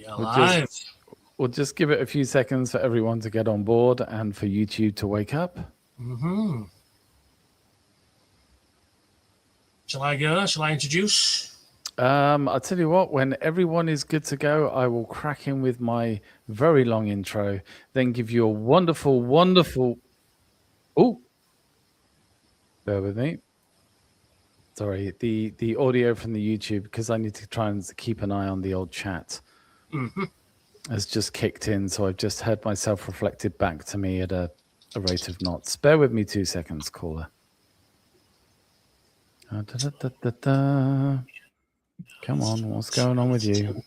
Alive. We'll just give it a few seconds for everyone to get on board and for YouTube to wake up. Mm-hmm. Shall I go? Shall I introduce? I'll tell you what, when everyone is good to go, I will crack in with my very long intro, then give you a wonderful... Oh, bear with me. Sorry, the audio from the YouTube, because I need to try and keep an eye on the old chat, has just kicked in. So I've just heard myself reflected back to me at a rate of knots. Bear with me 2 seconds, caller. Come on, what's going on with you?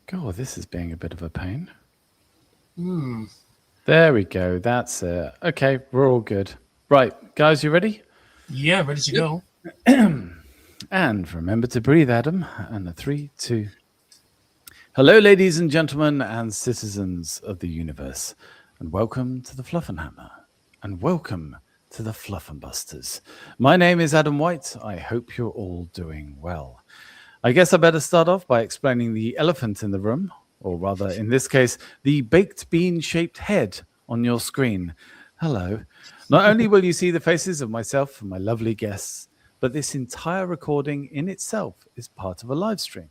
God, this is being a bit of a pain. There we go. That's it. Okay, we're all good. Right, guys, you ready? Yeah, ready to go. And remember to breathe, Adam. And a 3, 2. Hello, ladies and gentlemen and citizens of the universe. And welcome to the Fluffenhammer. And welcome to the Fluffenbusters. My name is Adam White. I hope you're all doing well. I guess I better start off by explaining the elephant in the room, or rather, in this case, the baked bean-shaped head on your screen. Hello. Not only will you see the faces of myself and my lovely guests, but this entire recording in itself is part of a live stream.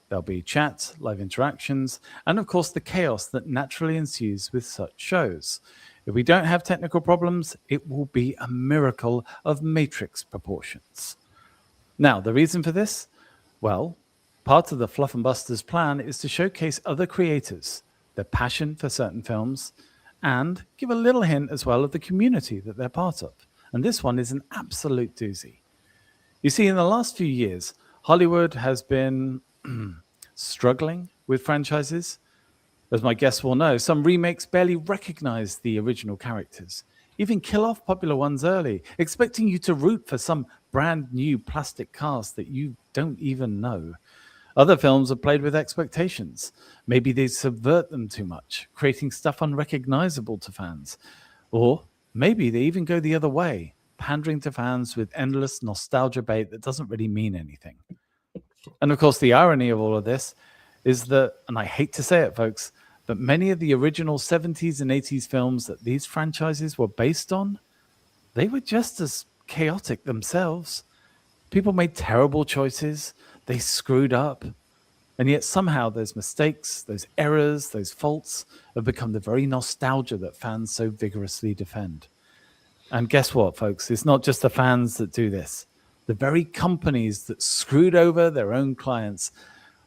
There'll be chat, live interactions, and of course the chaos that naturally ensues with such shows. If we don't have technical problems, it will be a miracle of matrix proportions. Now, the reason for this? Well, part of the Fluffenbusters plan is to showcase other creators, their passion for certain films, and give a little hint as well of the community that they're part of. And this one is an absolute doozy. You see, in the last few years, Hollywood has been struggling with franchises. As my guests will know, some remakes barely recognize the original characters, even kill off popular ones early, expecting you to root for some brand new plastic cast that you don't even know. Other films are played with expectations. Maybe they subvert them too much, creating stuff unrecognizable to fans. Or maybe they even go the other way, pandering to fans with endless nostalgia bait that doesn't really mean anything. And of course, the irony of all of this is that, and I hate to say it, folks, but many of the original 70s and 80s films that these franchises were based on, they were just as chaotic themselves. People made terrible choices. They screwed up. And yet somehow those mistakes, those errors, those faults have become the very nostalgia that fans so vigorously defend. And guess what, folks? It's not just the fans that do this. The very companies that screwed over their own clients,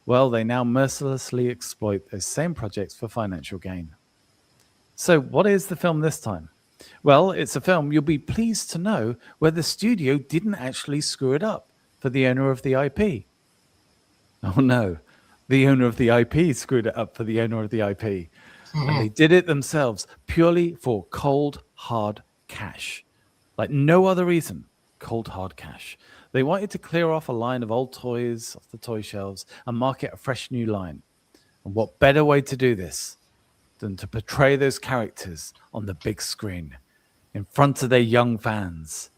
well, they now mercilessly exploit those same projects for financial gain. So what is the film this time? Well, it's a film, you'll be pleased to know, where the studio didn't actually screw it up for the owner of the IP. Oh no, the owner of the IP screwed it up for the owner of the IP. And they did it themselves purely for cold, hard cash. Like no other reason, cold, hard cash. They wanted to clear off a line of old toys off the toy shelves and market a fresh new line. And what better way to do this than to portray those characters on the big screen in front of their young fans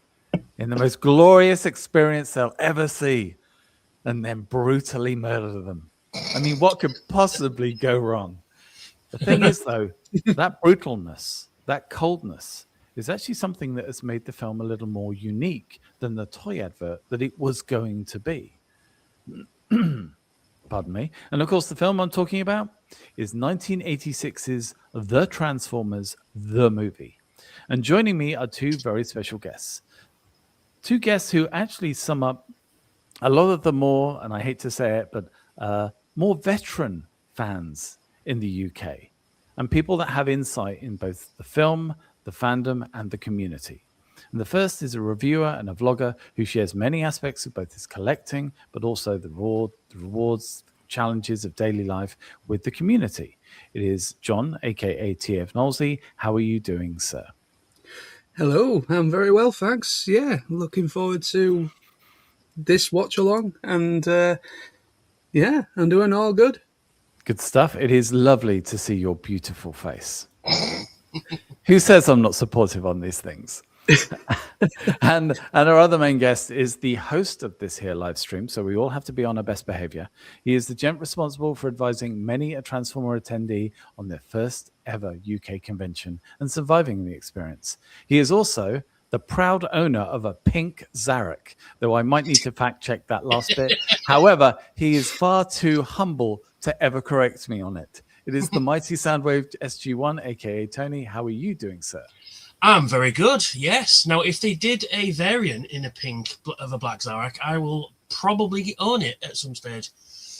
in the most glorious experience they'll ever see, and then brutally murder them. I mean, what could possibly go wrong? The thing is, though, that brutalness, that coldness, is actually something that has made the film a little more unique than the toy advert that it was going to be. Pardon me. And of course, the film I'm talking about is 1986's The Transformers, the movie. And joining me are two very special guests. Two guests who actually sum up a lot of the more, and I hate to say it, but more veteran fans in the UK. And people that have insight in both the film, the fandom, and the community. And the first is a reviewer and a vlogger who shares many aspects of both his collecting, but also the rewards, challenges of daily life with the community. It is John, aka TFKnowlesy. How are you doing, sir? Hello, I'm very well, thanks. Yeah, looking forward to this watch along, and yeah, I'm doing all good. Good stuff. It is lovely to see your beautiful face. Who says I'm not supportive on these things? And our other main guest is the host of this here live stream, so we all have to be on our best behavior. He is the gent responsible for advising many a Transformer attendee on their first ever UK convention and surviving the experience. He is also the proud owner of a pink Zarek, though I might need to fact check that last bit. However, he is far too humble to ever correct me on it. It is the mighty Soundwave SG1, aka Tony. How are you doing, sir? I'm very good, yes. Now, if they did a variant in a pink of a Black Zarek, I will probably own it at some stage.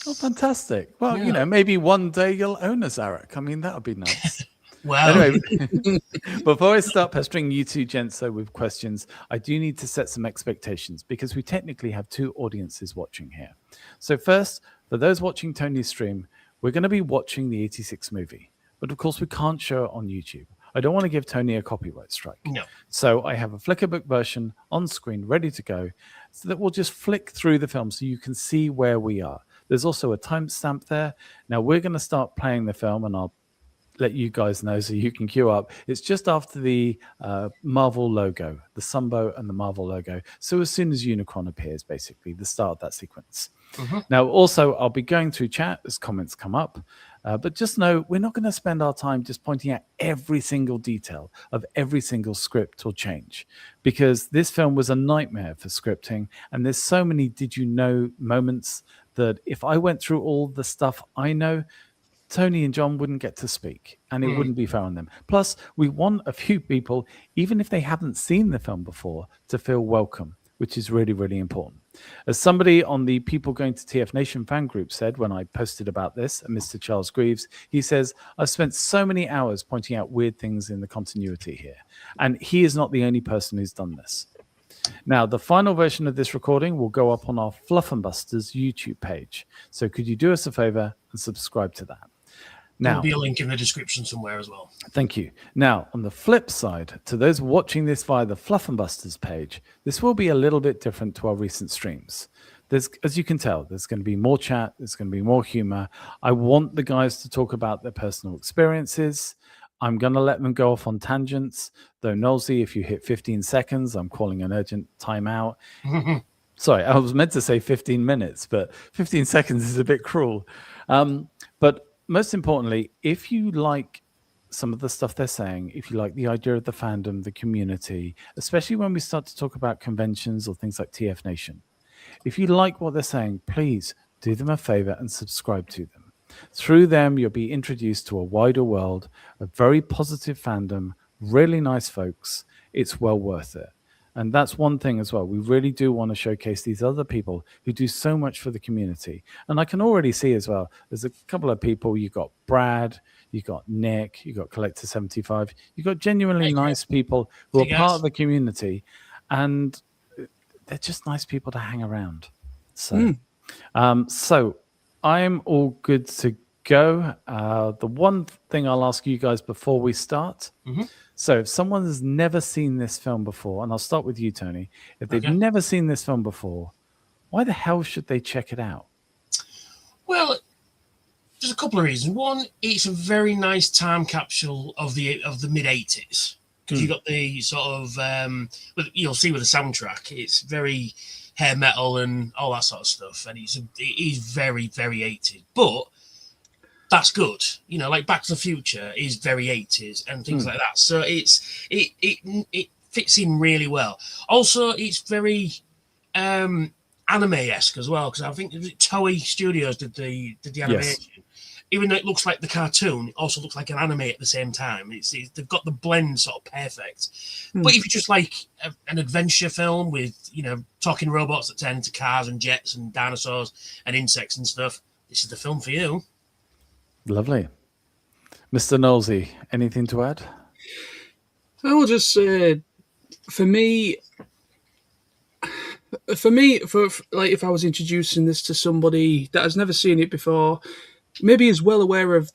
Oh, fantastic. Well, maybe one day you'll own a Zarek. I mean, that would be nice. Well, anyway, before I start pestering you two gents though with questions, I do need to set some expectations because we technically have two audiences watching here. So first, for those watching Tony's stream, we're going to be watching the 86 movie. But of course, we can't show it on YouTube. I don't want to give Tony a copyright strike. No. So I have a Flickerbook version on screen ready to go so that we'll just flick through the film so you can see where we are. There's also a timestamp there. Now we're going to start playing the film and I'll let you guys know so you can queue up. It's just after the Marvel logo, the Sunbow and the Marvel logo. So as soon as Unicron appears, basically, the start of that sequence. Now, also, I'll be going through chat as comments come up. But just know we're not going to spend our time just pointing out every single detail of every single script or change, because this film was a nightmare for scripting. And there's so many did you know moments that if I went through all the stuff I know, Tony and John wouldn't get to speak and it wouldn't be fair on them. Plus, we want a few people, even if they haven't seen the film before, to feel welcome, which is really, really important. As somebody on the People Going to TF Nation fan group said when I posted about this, Mr. Charles Greaves, he says, I've spent so many hours pointing out weird things in the continuity here. And he is not the only person who's done this. Now, the final version of this recording will go up on our Fluffenbusters YouTube page. So could you do us a favor and subscribe to that? There'll be a link in the description somewhere as well. Thank you. Now, on the flip side, to those watching this via the Fluffenbusters page, this will be a little bit different to our recent streams. There's, as you can tell, there's going to be more chat, there's going to be more humor. I want the guys to talk about their personal experiences. I'm going to let them go off on tangents, though, Knowlesy, if you hit 15 seconds, I'm calling an urgent timeout. Sorry, I was meant to say 15 minutes, but 15 seconds is a bit cruel. But most importantly, if you like some of the stuff they're saying, if you like the idea of the fandom, the community, especially when we start to talk about conventions or things like TF Nation, if you like what they're saying, please do them a favor and subscribe to them. Through them, you'll be introduced to a wider world, a very positive fandom, really nice folks. It's well worth it. And that's one thing as well. We really do want to showcase these other people who do so much for the community. And I can already see as well, there's a couple of people. You've got Brad, you've got Nick, you've got Collector75. You've got genuinely nice people who are part of the community. And they're just nice people to hang around. So, so I'm all good to go. The one thing I'll ask you guys before we start. So if someone has never seen this film before, and I'll start with you, Tony, if they've never seen this film before, why the hell should they check it out? Well, there's a couple of reasons. One, it's a very nice time capsule of the mid-'80s, because you got the sort of, you'll see with the soundtrack, it's very hair metal and all that sort of stuff, and it is very, very 80s. But that's good, like Back to the Future is very 80s and things like that. So it fits in really well. Also, it's very anime-esque as well, because I think Toei Studios did the animation. Yes. Even though it looks like the cartoon, it also looks like an anime at the same time. They've got the blend sort of perfect. But if you just like an adventure film with talking robots that turn into cars and jets and dinosaurs and insects and stuff, this is the film for you. Lovely. Mr. Knowlesy, anything to add? I will just say, for me, like if I was introducing this to somebody that has never seen it before, maybe is well aware of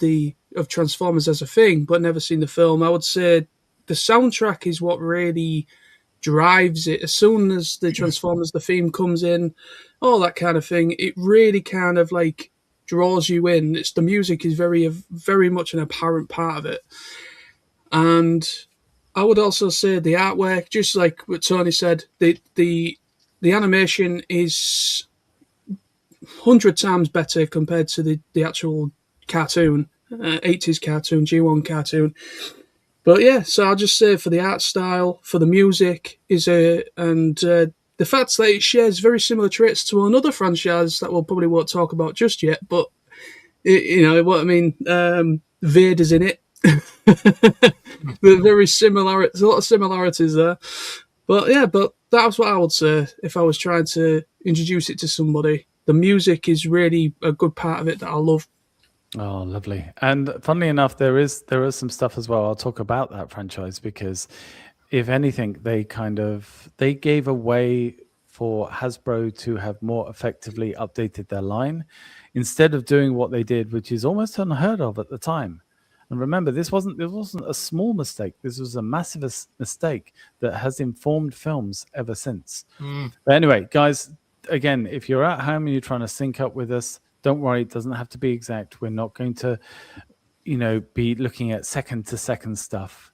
Transformers as a thing, but never seen the film, I would say the soundtrack is what really drives it. As soon as the Transformers, the theme comes in, all that kind of thing, it really kind of like draws you in. The music is very, very much an apparent part of it. And I would also say the artwork, just like what Tony said, the animation is 100 times better compared to the actual cartoon, 80s cartoon, G1 cartoon. But yeah, so I'll just say for the art style, for the music, and the fact that it shares very similar traits to another franchise that we'll probably won't talk about just yet, but you know what I mean. Vader's in it. They're very similar. There's a lot of similarities there. But yeah, but that's what I would say if I was trying to introduce it to somebody. The music is really a good part of it that I love. Oh, lovely. And funnily enough, there is some stuff as well. I'll talk about that franchise because if anything, they gave a way for Hasbro to have more effectively updated their line instead of doing what they did, which is almost unheard of at the time. And remember, this wasn't a small mistake. This was a massive mistake that has informed films ever since. But anyway, guys, again, if you're at home and you're trying to sync up with us, don't worry, it doesn't have to be exact. We're not going to, be looking at second to second stuff.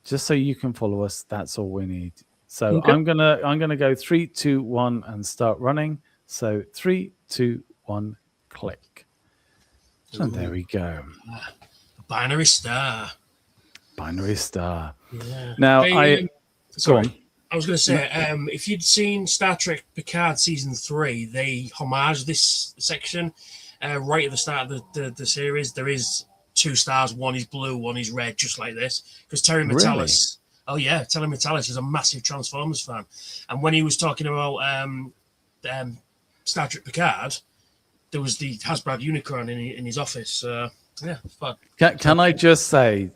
Just so you can follow us, that's all we need. So Okay. I'm gonna go 3, 2, 1 and start running. So 3, 2, 1, click. And there we go. Binary Star. Binary Star. Yeah. Now Hey, go on. I was going to say, if you'd seen Star Trek Picard season 3, they homage this section right at the start of the series. There is 2 stars, one is blue, one is red, just like this. Because Terry Matalas, Terry Matalas is a massive Transformers fan, and when he was talking about Star Trek Picard, there was the Hasbro Unicron in his office. Yeah, fun. Can I just say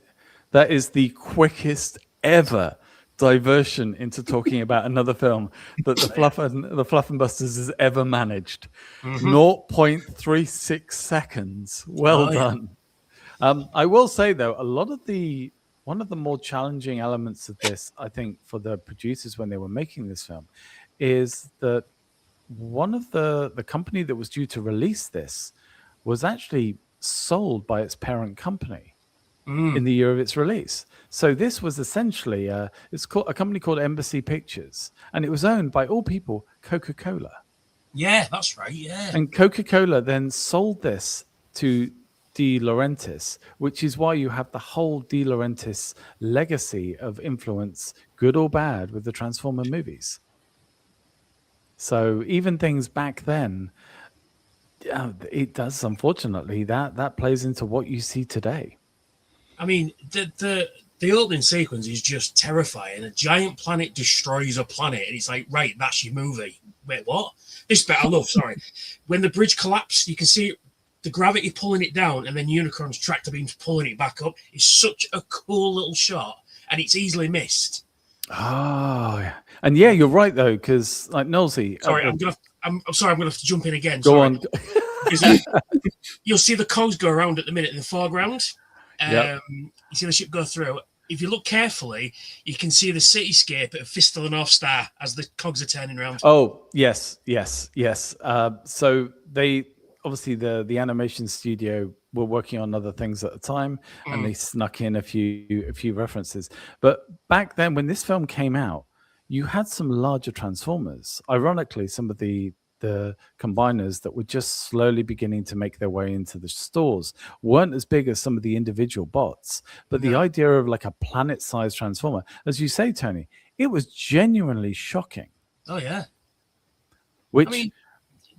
that is the quickest ever diversion into talking about another film that the Fluffenbusters has ever managed. 0.36 seconds. Well done. I will say though, one of the more challenging elements of this, I think, for the producers when they were making this film, is that one of the company that was due to release this was actually sold by its parent company in the year of its release. So this was essentially it's called a company called Embassy Pictures, and it was owned by all people Coca-Cola. Yeah, that's right. Yeah, and Coca-Cola then sold this to De Laurentiis, which is why you have the whole De Laurentiis legacy of influence, good or bad, with the Transformer movies. So even things back then, it does, unfortunately, that plays into what you see today. I mean, the opening sequence is just terrifying. A giant planet destroys a planet, and it's like, right, that's your movie. Wait, what? This bit I love, sorry. When the bridge collapsed, you can see the gravity pulling it down, and then Unicron's tractor beams pulling it back up. It's such a cool little shot, and it's easily missed. Oh, yeah. And yeah, you're right, though, because, like, Knowlesy... Sorry, I'm sorry, I'm going to have to jump in again. Go on. You'll see the cogs go around at the minute in the foreground. Yep. You see the ship go through. If you look carefully, you can see the cityscape at Fist of the North Star as the cogs are turning around. Oh, yes. So they obviously the animation studio were working on other things at the time, and they snuck in a few references. But back then, when this film came out, you had some larger Transformers. Ironically, some of the combiners that were just slowly beginning to make their way into the stores weren't as big as some of the individual bots. But the idea of like a planet-sized Transformer, as you say, Tony, it was genuinely shocking. Oh, yeah. Which... I mean,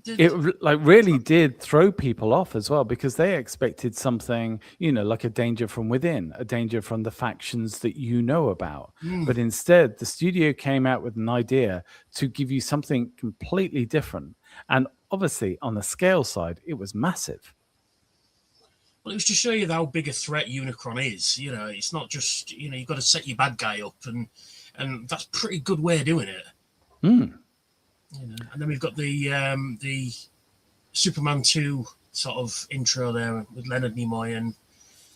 it really did throw people off as well, because they expected something, like a danger from within, a danger from the factions that you know about. But instead, the studio came out with an idea to give you something completely different. And obviously, on the scale side, it was massive. Well, it was to show you how big a threat Unicron is. It's not just, you've got to set your bad guy up, and that's a pretty good way of doing it. And then we've got the Superman 2 sort of intro there with Leonard Nimoy and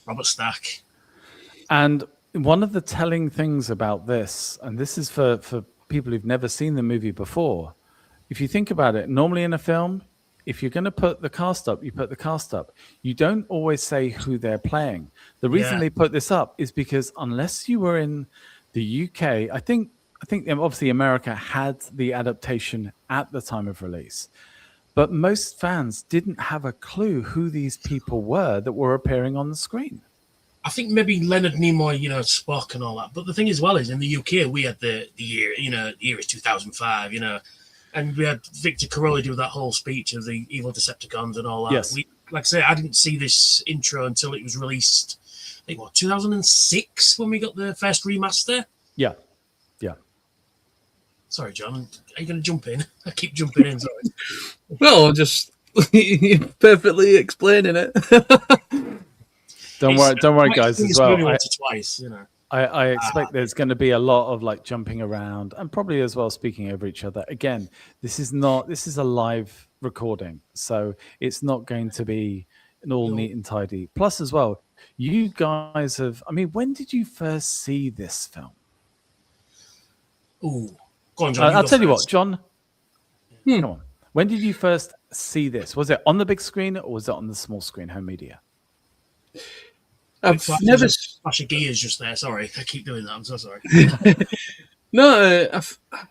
Robert Stack. And one of the telling things about this, and this is for people who've never seen the movie before, if you think about it, normally in a film, if you're going to put the cast up, you put the cast up. You don't always say who they're playing. The reason they put this up is because unless you were in The UK, I think obviously America had the adaptation at the time of release, but most fans didn't have a clue who these people were that were appearing on the screen. I think maybe Leonard Nimoy, Spock and all that. But the thing as well is, in the UK, we had the year, the year is 2005, and we had Victor Caroli do that whole speech of the evil Decepticons and all that. Yes. Like I say, I didn't see this intro until it was released, I think, 2006 when we got the first remaster? Yeah. Sorry, John. Are you going to jump in? I keep jumping in, sorry. Well, just perfectly explaining it. Don't worry, guys. As well, once or twice, I expect there's going to be a lot of like jumping around and probably as well speaking over each other. Again, this is a live recording, so it's not going to be an all neat and tidy. Plus, as well, you guys have. I mean, when did you first see this film? Ooh, go on, John. I'll tell you what, John. Come on. When did you first see this? Was it on the big screen or was it on the small screen home media? I've never flash of gears just there. Sorry, I keep doing that. I'm so sorry. No,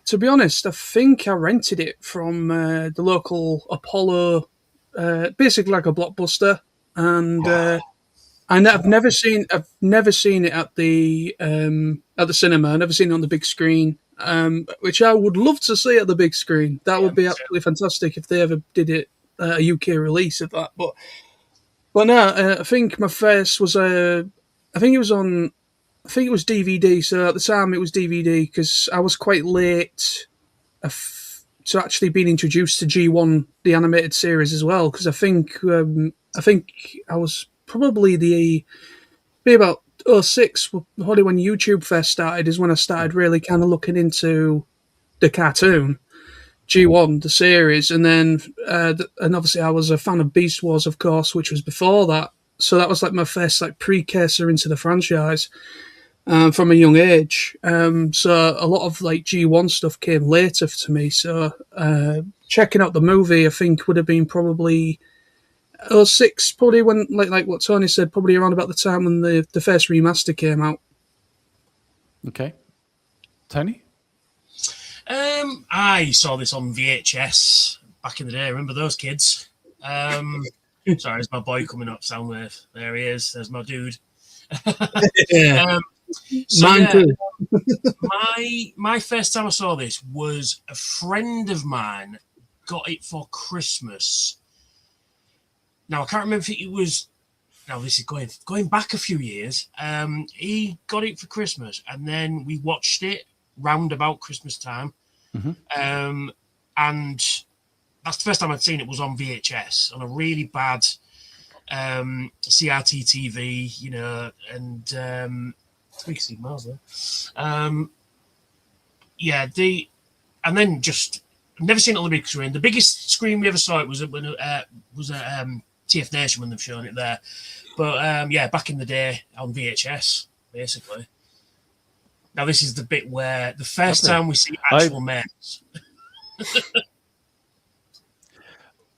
to be honest, I think I rented it from the local Apollo, basically like a Blockbuster, and I've never seen it at the cinema. I've never seen it on the big screen, which I would love to see at the big screen. That would be absolutely fantastic if they ever did it a UK release of that. But no, I think my first was I think it was DVD. So at the time it was DVD because I was quite late to actually being introduced to G1, the animated series as well. Because I think I was probably about 06, probably when YouTube first started, is when I started really kind of looking into the cartoon. G1, the series, and then and obviously I was a fan of Beast Wars, of course, which was before that. So that was like my first like precursor into the franchise from a young age. So a lot of like G1 stuff came later to me. So checking out the movie, I think would have been probably 06, probably when like what Tony said, probably around about the time when the first remaster came out. Okay, Tony. I saw this on VHS back in the day. Remember those kids? Sorry, there's my boy coming up, Soundwave. There he is. There's my dude. Mine too. My first time I saw this was a friend of mine got it for Christmas. Now, I can't remember if it was... Now, this is going back a few years. He got it for Christmas, and then we watched it round about Christmas time. Mm-hmm. And that's the first time I'd seen it was on VHS on a really bad CRT TV, and 3 miles there. And then just never seen it on the big screen. The biggest screen we ever saw it was at TF Nation when they've shown it there. But back in the day on VHS, basically. Now, this is the bit where the first time we see actual males.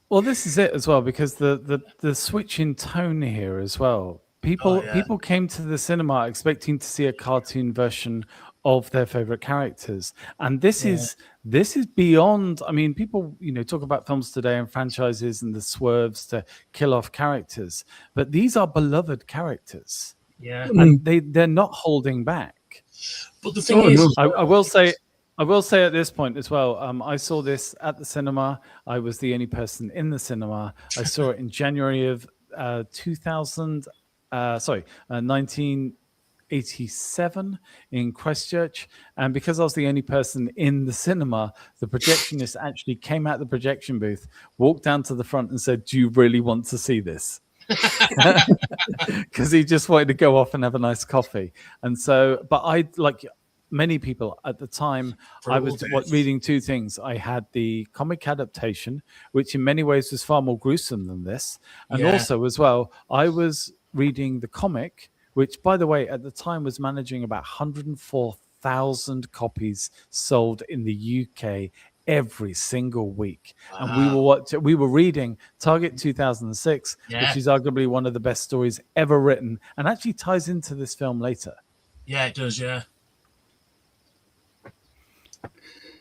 Well, this is it as well, because the switch in tone here as well. People came to the cinema expecting to see a cartoon version of their favorite characters, and this is beyond. I mean, people talk about films today and franchises and the swerves to kill off characters, but these are beloved characters. Yeah, and they're not holding back. But the thing is, I will say at this point as well, I saw this at the cinema. I was the only person in the cinema. I saw it in January of 1987 in Christchurch. And because I was the only person in the cinema, the projectionist actually came out the projection booth, walked down to the front and said, "Do you really want to see this?" Because he just wanted to go off and have a nice coffee. And so, but I, like many people at the time, I was reading two things. I had the comic adaptation, which in many ways was far more gruesome than this. And also as well, I was reading the comic, which, by the way, at the time was managing about 104,000 copies sold in the UK every single week. Wow. And we were reading Target 2006, which is arguably one of the best stories ever written, and actually ties into this film later. Yeah, it does. Yeah.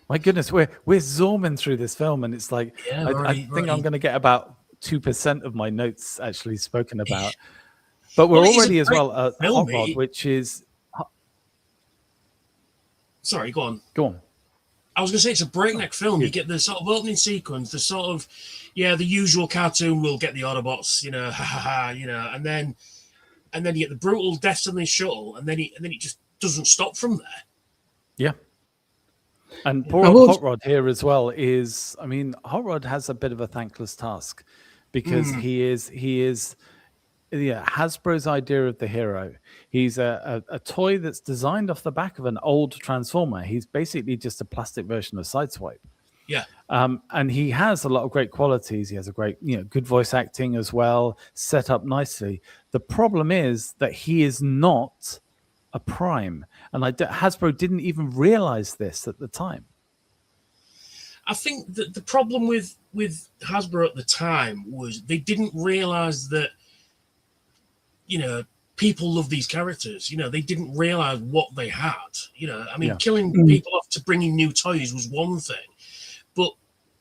My goodness, we're zooming through this film, and it's like Yeah, I think I'm going to get about 2% of my notes actually spoken about. But we're Well, it is a already as great well at film, Hot Rod, mate. which is Sorry, go on. go on. I was going to say it's a breakneck film. You Yeah. get the sort of opening sequence, the sort of, the usual cartoon will get the Autobots, ha ha ha, and then you get the brutal deaths on this shuttle, and then it just doesn't stop from there. Yeah. And poor old Hot Rod here as well is, I mean, Hot Rod has a bit of a thankless task because he is Hasbro's idea of the hero. He's a toy that's designed off the back of an old Transformer. He's basically just a plastic version of Sideswipe. Yeah. And he has a lot of great qualities. He has a great, good voice acting as well, set up nicely. The problem is that he is not a prime. And Hasbro didn't even realize this at the time. I think that the problem with Hasbro at the time was they didn't realize that, people love these characters. They didn't realize what they had. Killing people off to bring in new toys was one thing. But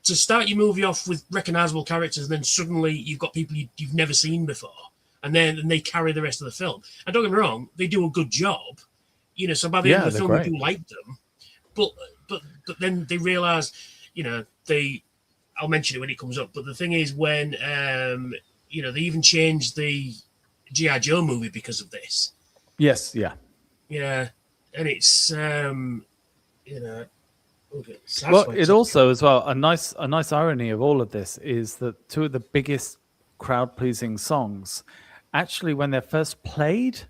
to start your movie off with recognizable characters, and then suddenly you've got people you've never seen before, and then they carry the rest of the film. And don't get me wrong, they do a good job. So by the end of the film, great. we do like them. But then they realize, I'll mention it when it comes up. But the thing is, when they even changed the G.I. Joe movie because of this. Yes, yeah. Yeah, and it's well, it also as well a nice irony of all of this is that two of the biggest crowd pleasing songs, actually, when they're first played,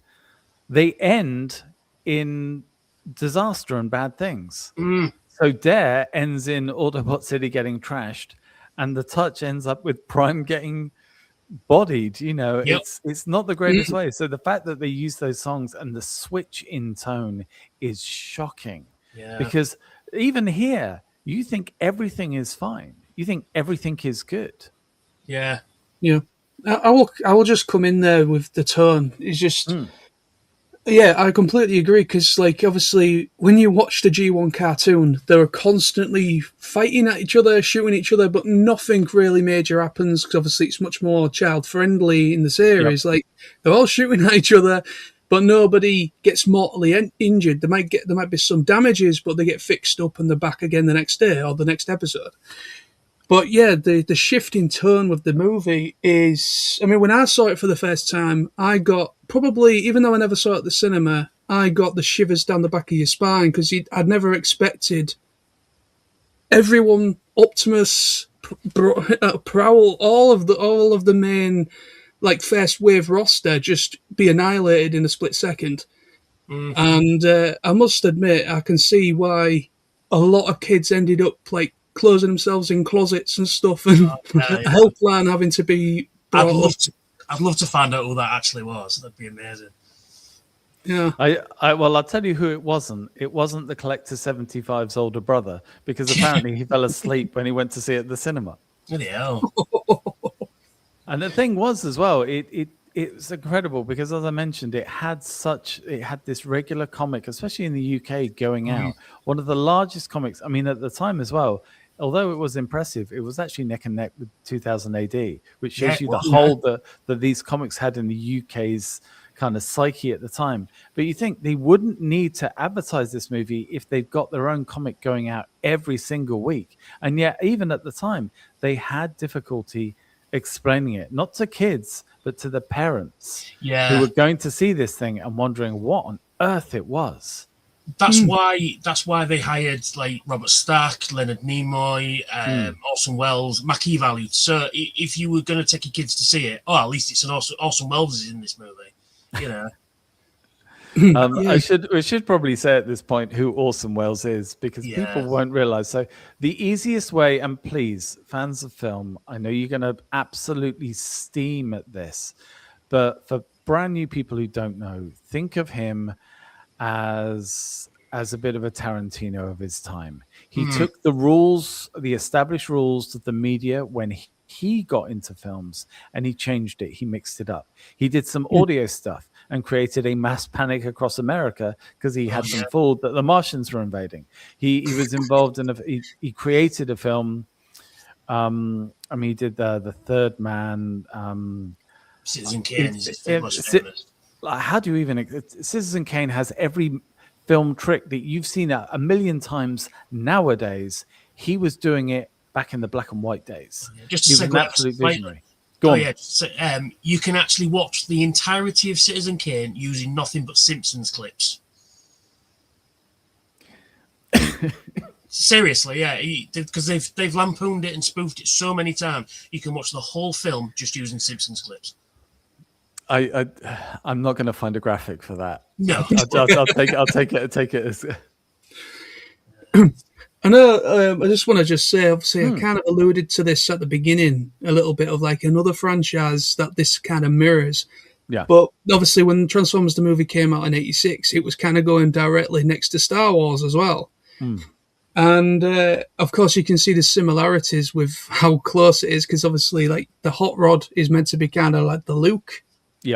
they end in disaster and bad things. So Dare ends in Autobot City getting trashed, and The Touch ends up with Prime getting bodied. It's not the greatest way. So the fact that they use those songs and the switch in tone is shocking. Yeah. Because even here, you think everything is fine. You think everything is good. Yeah. Yeah. I will just come in there with the tone. It's just yeah, I completely agree, because obviously when you watch the G1 cartoon, they're constantly fighting at each other, shooting each other, but nothing really major happens, because obviously it's much more child friendly in the series. Yep. They're all shooting at each other, but nobody gets mortally injured. There might be some damages, but they get fixed up and they're back again the next day or the next episode. But yeah, the shift in tone with the movie is, when I saw it for the first time, I got probably, even though I never saw it at the cinema, I got the shivers down the back of your spine, because I'd never expected everyone, Optimus, Prowl, all of the main first wave roster just be annihilated in a split second. And I must admit, I can see why a lot of kids ended up closing themselves in closets and stuff, and a helpline having to be I'd love to find out who that actually was. That'd be amazing. Yeah. Well, I'll tell you who it wasn't. It wasn't the Collector 75's older brother, because apparently he fell asleep when he went to see it at the cinema. Bloody hell. And the thing was as well, it was incredible, because as I mentioned, it had this regular comic, especially in the UK, going out. One of the largest comics, at the time as well. Although it was impressive, it was actually neck and neck with 2000 AD, which shows you the hold that these comics had in the UK's kind of psyche at the time. But you think they wouldn't need to advertise this movie if they've got their own comic going out every single week. And yet, even at the time, they had difficulty explaining it, not to kids, but to the parents who were going to see this thing and wondering what on earth it was. That's why they hired Robert Stack, Leonard Nimoy, Orson Welles, Mackie Value. So if you were going to take your kids to see it, at least it's an Orson Welles is in this movie. We should probably say at this point who Orson Welles is, because people won't realize. So the easiest way, and please, fans of film, I know you're going to absolutely steam at this, but for brand new people who don't know, think of him as a bit of a Tarantino of his time. He took the established rules of the media when he got into films, and he changed it. He mixed it up. He did some audio stuff, and created a mass panic across America because he had them fooled that the Martians were invading. He was involved in he created a film. I mean, he did the Third Man. Citizen Kane is his most famous. How do you even? Citizen Kane has every film trick that you've seen a million times nowadays. He was doing it back in the black and white days. Just he was an absolute visionary. Go on. So, you can actually watch the entirety of Citizen Kane using nothing but Simpsons clips. Seriously, yeah, because they've lampooned it and spoofed it so many times. You can watch the whole film just using Simpsons clips. I'm not going to find a graphic for that. No, I'll take it as. I know. I just want to say, obviously, I kind of alluded to this at the beginning, a little bit of like another franchise that this kind of mirrors. Yeah. But obviously, when Transformers the movie came out in '86, it was kind of going directly next to Star Wars as well. And of course, you can see the similarities with how close it is, because obviously, like the Hot Rod is meant to be kind of like the Luke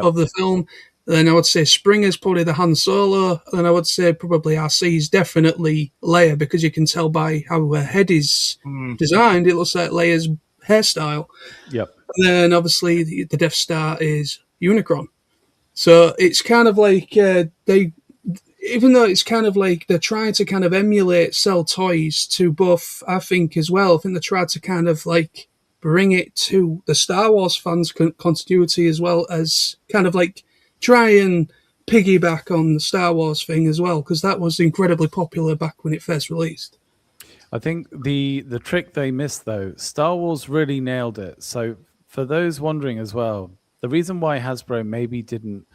of the film. Then I would say Springer's probably the Han Solo. Then I would say probably RC is definitely Leia, because you can tell by how her head is designed. It looks like Leia's hairstyle. Yep. And then obviously the Death Star is Unicron. So it's kind of like even though it's kind of like they're trying to kind of emulate, sell toys to both, I think as well. I think they tried to kind of like bring it to the Star Wars fans' continuity, as well as kind of like try and piggyback on the Star Wars thing as well, because that was incredibly popular back when it first released. I think the trick they missed, though, Star Wars really nailed it. So for those wondering as well, the reason why Hasbro maybe didn't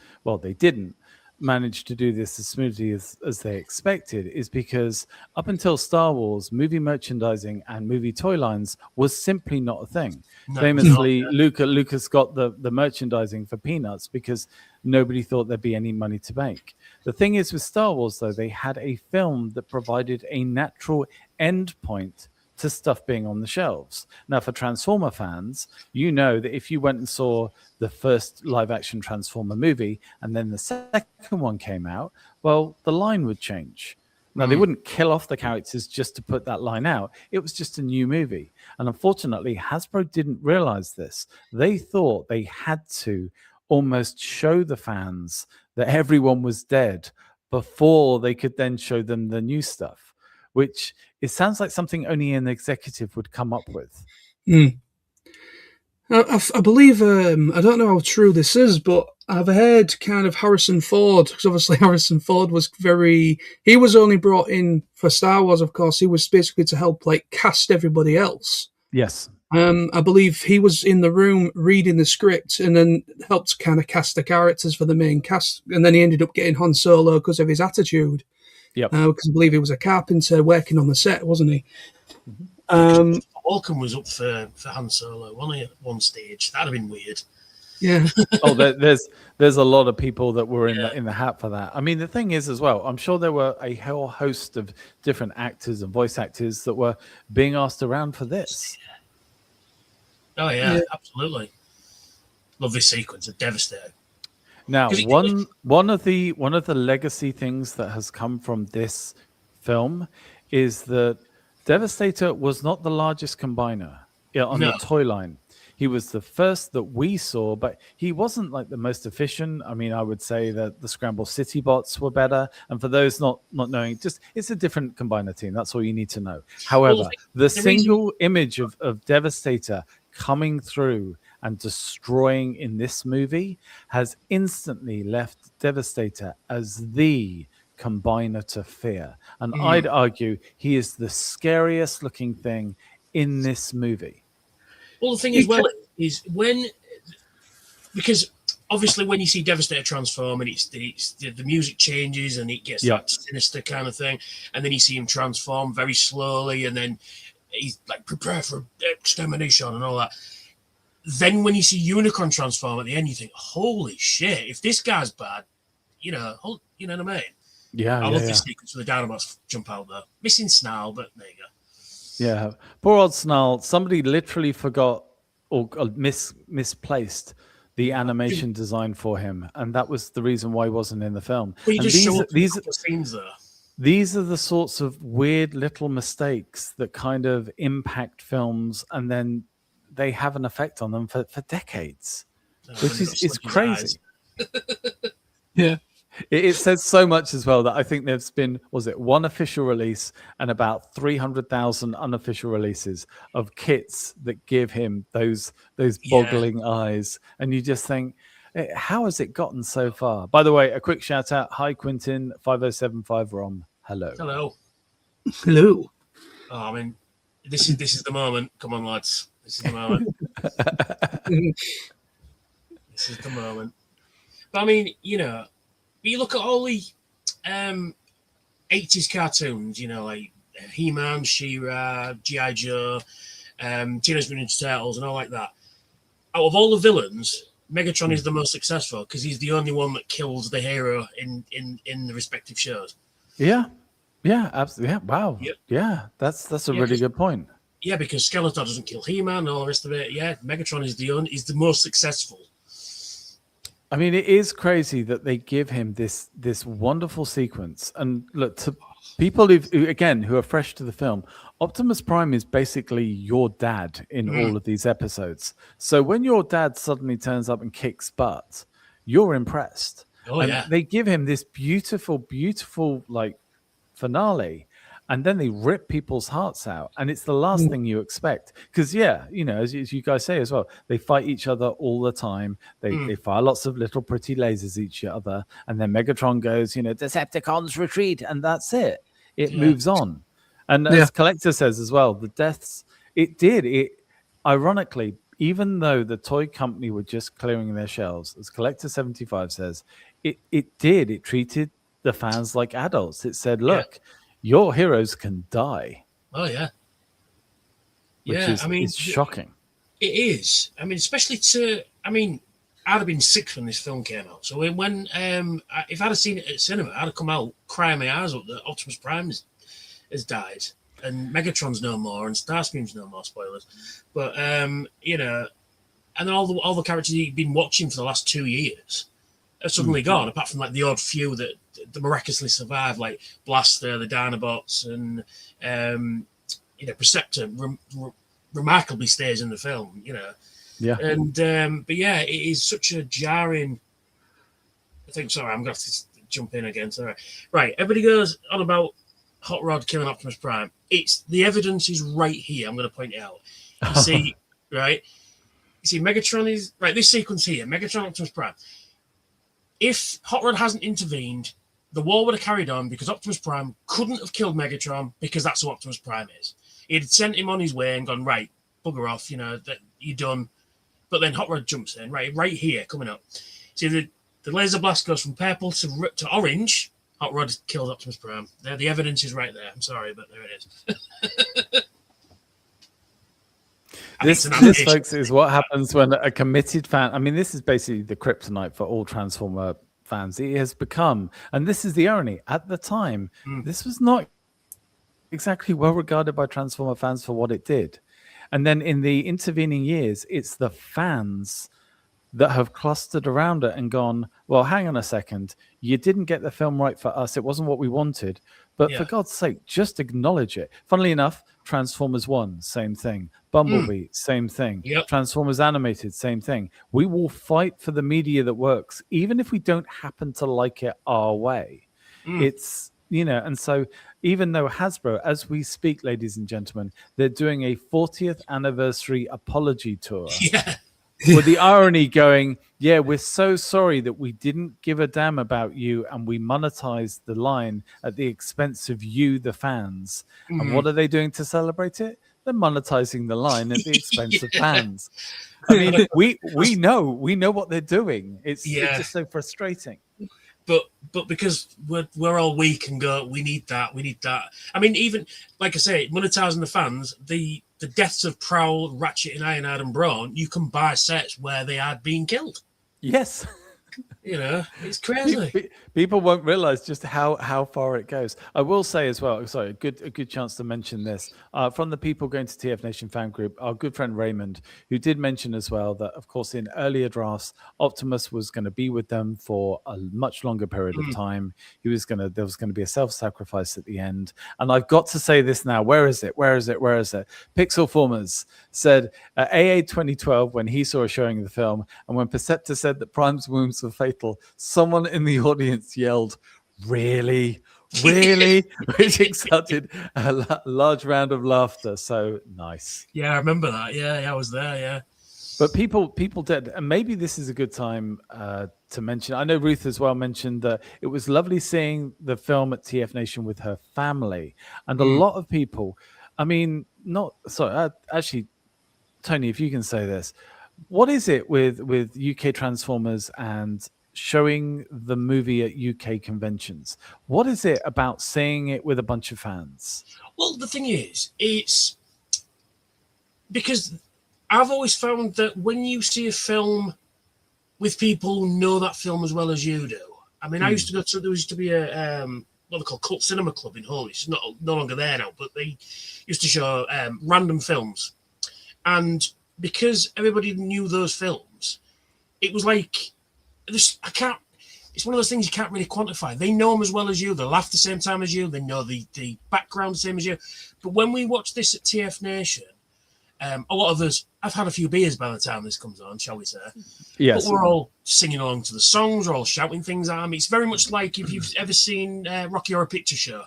manage to do this as smoothly as they expected is because up until Star Wars, movie merchandising and movie toy lines was simply not a thing. Famously, Lucas got the merchandising for peanuts because nobody thought there'd be any money to make. The thing is with Star Wars, though, they had a film that provided a natural end point to stuff being on the shelves. Now, for Transformer fans, you know that if you went and saw the first live-action Transformer movie and then the second one came out, well, the line would change. Now, they wouldn't kill off the characters just to put that line out. It was just a new movie. And unfortunately, Hasbro didn't realize this. They thought they had to almost show the fans that everyone was dead before they could then show them the new stuff, which it sounds like something only an executive would come up with. I believe, I don't know how true this is, but I've heard kind of Harrison Ford, because obviously Harrison Ford was he was only brought in for Star Wars, of course. He was basically to help like cast everybody else. Yes. I believe he was in the room reading the script and then helped kind of cast the characters for the main cast. And then he ended up getting Han Solo because of his attitude. Yep. Because I believe he was a carpenter working on the set, wasn't he? Walken was up for Han Solo, wasn't he, at one stage? That'd have been weird. Yeah. There's a lot of people that were in the hat for that. I mean, the thing is as well, I'm sure there were a whole host of different actors and voice actors that were being asked around for this. Oh yeah, absolutely. Love this sequence. It's devastating. Now, one of the legacy things that has come from this film is that Devastator was not the largest combiner on the toy line. He was the first that we saw, but he wasn't like the most efficient. I mean, I would say that the Scramble City bots were better. And for those not knowing, it's a different combiner team. That's all you need to know. However, the single image of Devastator coming through and destroying in this movie has instantly left Devastator as the combiner to fear. And I'd argue he is the scariest looking thing in this movie. Well, the thing is because obviously when you see Devastator transform and it's the music changes and it gets that sinister kind of thing, and then you see him transform very slowly, and then he's like prepare for extermination and all that. Then when you see Unicron transform at the end, you think, holy shit, if this guy's bad, you know what I mean? Yeah, I love this sequence with the Dinobots jump out there. Missing Snarl, but there you go. Yeah, poor old Snarl. Somebody literally forgot or misplaced the animation design for him, and that was the reason why he wasn't in the film. Well, you And just show up in a couple of scenes there. These are the sorts of weird little mistakes that kind of impact films, and then they have an effect on them for decades, which is crazy. Yeah. It says so much as well that I think there's been, was it one official release and about 300,000 unofficial releases of kits that give him those boggling eyes. And you just think, how has it gotten so far? By the way, a quick shout out. Hi, Quintin, 5075 Rom. Hello. Hello. Hello. Oh, I mean, this is the moment. Come on, lads. This is the moment. This is the moment. But I mean, you know, you look at all the 80s cartoons, you know, like He-Man, She-Ra, G.I. Joe, Teenage Mutant Ninja Turtles, and all like that. Out of all the villains, Megatron is the most successful because he's the only one that kills the hero in the respective shows. Yeah, absolutely. Yeah, wow. Yep. Yeah, that's a really good point. Yeah, because Skeletor doesn't kill He-Man and all the rest of it. Yeah, Megatron is the most successful. I mean, it is crazy that they give him this wonderful sequence. And look, to people who are fresh to the film, Optimus Prime is basically your dad in all of these episodes. So when your dad suddenly turns up and kicks butt, you're impressed. Oh, and yeah. they give him this beautiful, beautiful like finale. And then they rip people's hearts out. And it's the last thing you expect. Because, yeah, you know, as you guys say as well, they fight each other all the time. They fire lots of little pretty lasers at each other. And then Megatron goes, you know, Decepticons retreat. And that's it. It moves on. And as Collector says as well, the deaths, it ironically, even though the toy company were just clearing their shelves, as Collector 75 says, it treated the fans like adults. It said, look, your heroes can die. Oh, yeah. Which is shocking. It is. I mean, especially I'd have been 6 when this film came out. So when if I'd have seen it at cinema, I'd have come out crying my eyes up that Optimus Prime has died. And Megatron's no more, and Starscream's no more, spoilers. But, you know, and then all the characters you've been watching for the last 2 years are suddenly gone, apart from like the odd few that miraculously survived, like Blaster, the Dinobots, and you know, Perceptor remarkably stays in the film, you know. Yeah. And but yeah, it is such a jarring. Sorry, I'm gonna have to jump in again. Sorry. Right, everybody goes on about Hot Rod killing Optimus Prime. It's the evidence is right here. I'm gonna point it out. You see, right? You see, Megatron is right. This sequence here, Megatron, Optimus Prime. If Hot Rod hasn't intervened, the war would have carried on because Optimus Prime couldn't have killed Megatron because that's who Optimus Prime is. He'd sent him on his way and gone, right, bugger off, you know, that you're done. But then Hot Rod jumps in, right here, coming up. See, the laser blast goes from purple to orange. Hot Rod kills Optimus Prime. The evidence is right there. I'm sorry, but there it is. This, folks, is what happens when a committed fan... I mean, this is basically the kryptonite for all Transformer fans. It has become... And this is the irony. At the time, this was not exactly well regarded by Transformer fans for what it did. And then in the intervening years, it's the fans that have clustered around it and gone, well, hang on a second. You didn't get the film right for us. It wasn't what we wanted. But for God's sake, just acknowledge it. Funnily enough, Transformers 1, same thing. Bumblebee, same thing. Yep. Transformers Animated, same thing. We will fight for the media that works, even if we don't happen to like it our way. It's, you know, and so even though Hasbro, as we speak, ladies and gentlemen, they're doing a 40th anniversary apology tour. Yeah. With the irony going, yeah, we're so sorry that we didn't give a damn about you and we monetized the line at the expense of you, the fans. And what are they doing to celebrate it? They're monetizing the line at the expense of fans. I mean, we know what they're doing. It's just so frustrating. But because we're all weak and go, we need that. I mean, even like I say, monetizing the fans, the deaths of Prowl, Ratchet, and Ironhide and Brawn, you can buy sets where they are being killed. Yes. It's crazy. People won't realize just how far it goes. I will say as well, sorry, a good chance to mention this from the people going to TF Nation fan group, our good friend Raymond, who did mention as well that, of course, in earlier drafts, Optimus was going to be with them for a much longer period of time. There was going to be a self-sacrifice at the end. And I've got to say this now. Where is it? Pixel Formers said AA 2012 when he saw a showing of the film, and when Perceptor said that Prime's wounds were fatal, someone in the audience yelled, "Really? Really?" which excited a large round of laughter. So nice. Yeah, I remember that. Yeah, I was there. Yeah. But people did, and maybe this is a good time to mention. I know Ruth as well mentioned that it was lovely seeing the film at TF Nation with her family, and a lot of people. I mean, actually, Tony, if you can say this, what is it with UK Transformers and showing the movie at UK conventions? What is it about seeing it with a bunch of fans? Well, the thing is, it's because I've always found that when you see a film with people who know that film as well as you do. I mean, I used to go to, there used to be a what they call Cult Cinema Club in Hull. It's no longer there now, but they used to show random films. And because everybody knew those films, it was like, it's one of those things you can't really quantify. They know them as well as you. They laugh the same time as you. They know the background the same as you. But when we watch this at TF Nation, a lot of us, I've had a few beers by the time this comes on, shall we say. Yes. But we're all singing along to the songs. We're all shouting things at them. It's very much like if you've ever seen Rocky Horror Picture Show.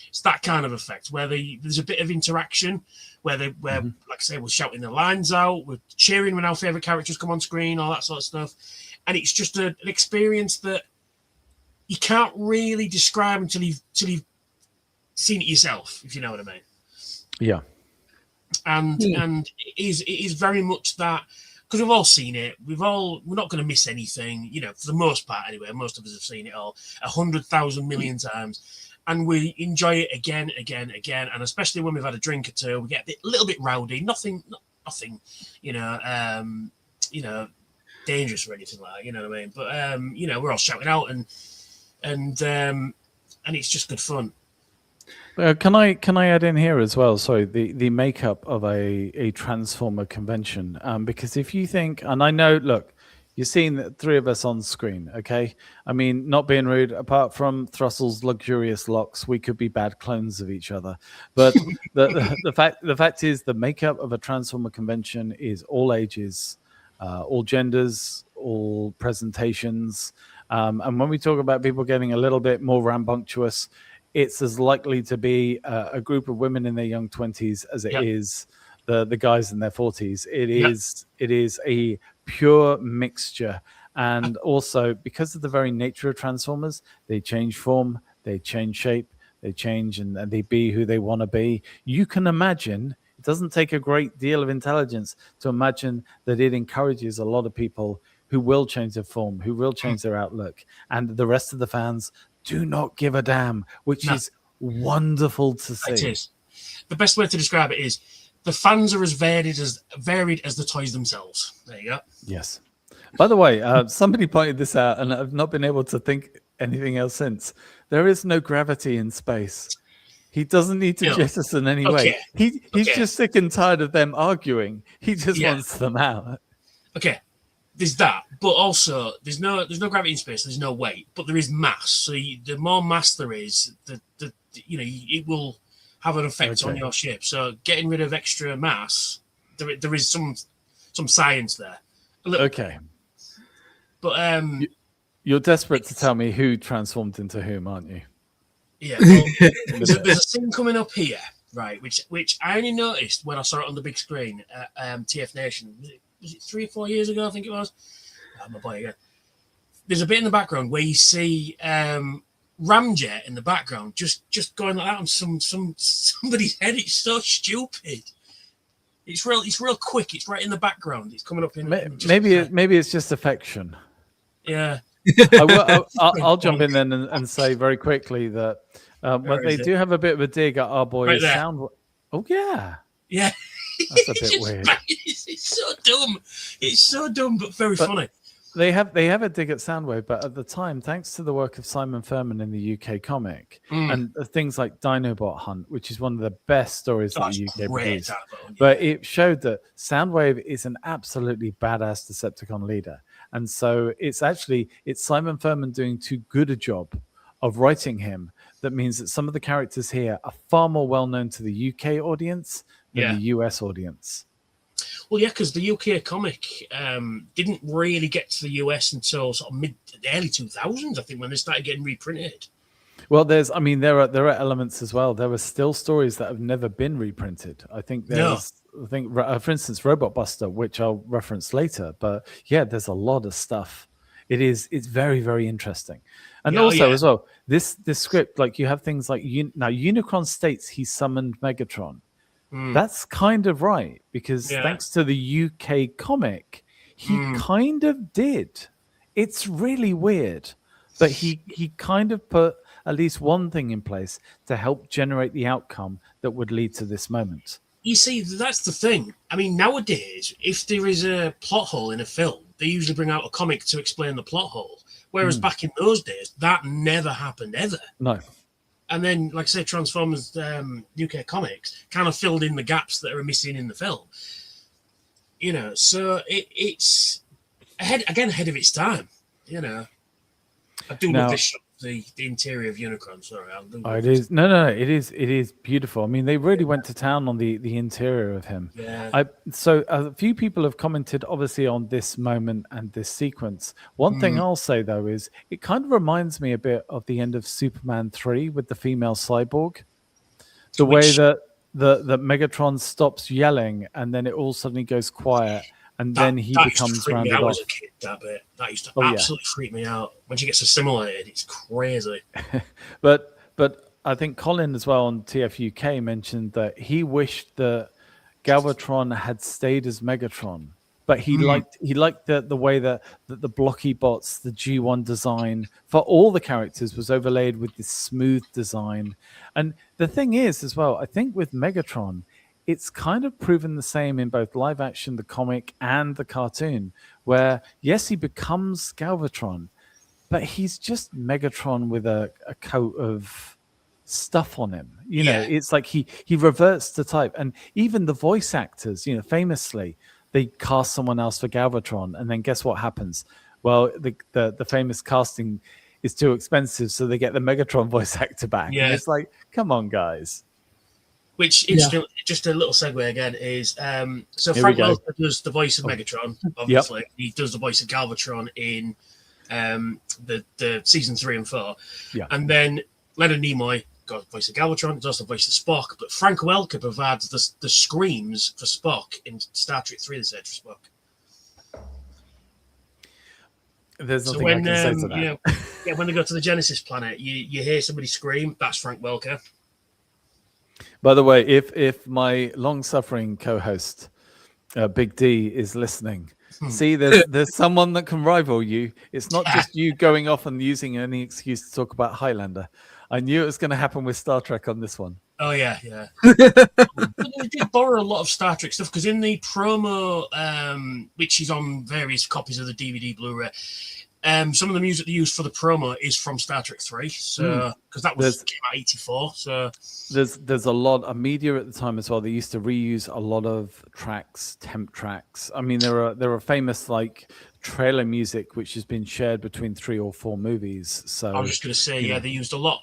It's that kind of effect where there's a bit of interaction where like I say, we're shouting the lines out, we're cheering when our favourite characters come on screen, all that sort of stuff. And it's just an experience that you can't really describe until you've seen it yourself, if you know what I mean. Yeah. And it is very much that, because we've all seen it. We're not going to miss anything, for the most part anyway. Most of us have seen it all 100,000 million times. And we enjoy it again, and especially when we've had a drink or two, we get a little bit rowdy. Nothing, dangerous or anything like that. You know what I mean? But we're all shouting out, and it's just good fun. Can I add in here as well? Sorry, the makeup of a Transformer convention, because if you think, and I know, look. You're seeing the three of us on screen, okay? I mean, not being rude, apart from Thrussell's luxurious locks, we could be bad clones of each other. But the fact is, the makeup of a Transformer convention is all ages, all genders, all presentations. And when we talk about people getting a little bit more rambunctious, it's as likely to be a group of women in their young 20s as it is the guys in their 40s. It is a pure mixture, and also because of the very nature of Transformers, they change form, they change shape, they change and they be who they want to be. You can imagine, it doesn't take a great deal of intelligence to imagine that it encourages a lot of people who will change their form, who will change their outlook, and the rest of the fans do not give a damn, which is wonderful to see. It is. The best way to describe it is the fans are as varied as the toys themselves. There you go. Yes. By the way, somebody pointed this out, and I've not been able to think anything else since. There is no gravity in space. He doesn't need to jettison anyway. He's just sick and tired of them arguing. He just wants them out. Okay. There's that, but also there's no gravity in space. There's no weight, but there is mass. So the more mass there is, it will have an effect on your ship. So getting rid of extra mass, there is some science there. Okay. But you're desperate to tell me who transformed into whom, aren't you? Yeah. Well, there's a scene coming up here, right? Which I only noticed when I saw it on the big screen at TF Nation. Was it 3 or 4 years ago? I think it was. My boy again. There's a bit in the background where you see Ramjet in the background, just going like that on somebody's head. It's so stupid. It's real quick. It's right in the background. It's coming up in. Maybe it's just affection. Yeah. I'll jump in then and say very quickly that they do have a bit of a dig at our boy's sound. Oh yeah. Yeah. That's a bit weird. It's so dumb. It's so dumb, but very funny. They have a dig at Soundwave, but at the time, thanks to the work of Simon Furman in the UK comic and things like Dinobot Hunt, which is one of the best stories that That's the UK great, produced, that one, but yeah. it showed that Soundwave is an absolutely badass Decepticon leader, and so it's Simon Furman doing too good a job of writing him. That means that some of the characters here are far more well known to the UK audience than the US audience. Well, yeah, because the UK comic didn't really get to the US until sort of early 2000s, I think, when they started getting reprinted. Well, there are elements as well. There are still stories that have never been reprinted. I think for instance, Robot Buster, which I'll reference later. But yeah, there's a lot of stuff. It's very, very interesting. And as well, this script, like you have things like now Unicron states he summoned Megatron. That's kind of right, because thanks to the UK comic, he kind of did. It's really weird, but he kind of put at least one thing in place to help generate the outcome that would lead to this moment. You see, that's the thing. I mean, nowadays, if there is a plot hole in a film, they usually bring out a comic to explain the plot hole. Whereas back in those days, that never happened ever. No. And then, like I say, Transformers UK comics kind of filled in the gaps that are missing in the film. You know, so it's ahead of its time. You know, I do love this shot, the interior of Unicron. Sorry, it is it is beautiful. I mean, they really went to town on the interior of him. Yeah. So a few people have commented, obviously, on this moment and this sequence. One thing I'll say though is it kind of reminds me a bit of the end of Superman 3 with the female cyborg. The way that Megatron stops yelling and then it all suddenly goes quiet. And then he becomes rounded off. As a kid, that used to absolutely freak me out. When she gets assimilated, it's crazy. But I think Colin as well on TFUK mentioned that he wished that Galvatron had stayed as Megatron, but he liked the way that the blocky bots, the G1 design for all the characters was overlaid with this smooth design. And the thing is as well, I think with Megatron, it's kind of proven the same in both live action, the comic, and the cartoon, where, yes, he becomes Galvatron, but he's just Megatron with a coat of stuff on him. You know, it's like he reverts to type. And even the voice actors, you know, famously, they cast someone else for Galvatron, and then guess what happens? Well, the famous casting is too expensive, so they get the Megatron voice actor back. Yeah. And it's like, come on, guys. Which, just a little segue again, is so Frank Welker does the voice of Megatron, obviously. Yep. He does the voice of Galvatron in the season 3 and 4. Yeah. And then Leonard Nimoy got the voice of Galvatron, does the voice of Spock, but Frank Welker provides the screams for Spock in Star Trek 3, The Search for Spock. There's nothing I can say to that. You know, when they go to the Genesis planet, you hear somebody scream, that's Frank Welker. By the way, if my long-suffering co-host Big D is listening, see, there's someone that can rival you. It's not just you going off and using any excuse to talk about Highlander. I knew it was going to happen with Star Trek on this one. Oh yeah. But they did borrow a lot of Star Trek stuff, because in the promo, which is on various copies of the DVD Blu-ray, some of the music they used for the promo is from Star Trek 3, so because that came out 1984. So there's a lot of media at the time as well. They used to reuse a lot of tracks, temp tracks. I mean, there are famous like trailer music which has been shared between 3 or 4 movies. So I was just going to say, they used a lot.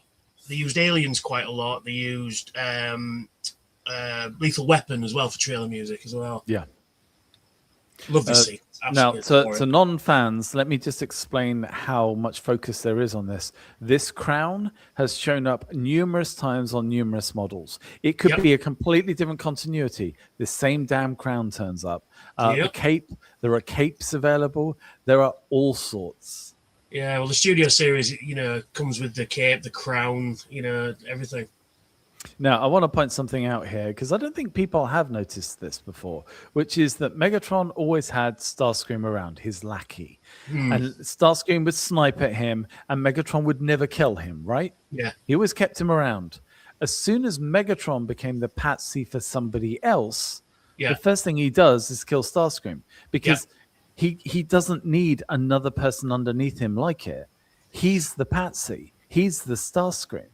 They used Aliens quite a lot. They used Lethal Weapon as well for trailer music as well. Yeah. Love this scene. Now, to non-fans, let me just explain how much focus there is on this. This crown has shown up numerous times on numerous models. It could be a completely different continuity. The same damn crown turns up. The cape, there are capes available. There are all sorts. Yeah, well, the Studio series, comes with the cape, the crown, everything. Now, I want to point something out here, because I don't think people have noticed this before, which is that Megatron always had Starscream around, his lackey. And Starscream would snipe at him, and Megatron would never kill him, right? Yeah. He always kept him around. As soon as Megatron became the patsy for somebody else, the first thing he does is kill Starscream, because He doesn't need another person underneath him like it. He's the patsy. He's the Starscream,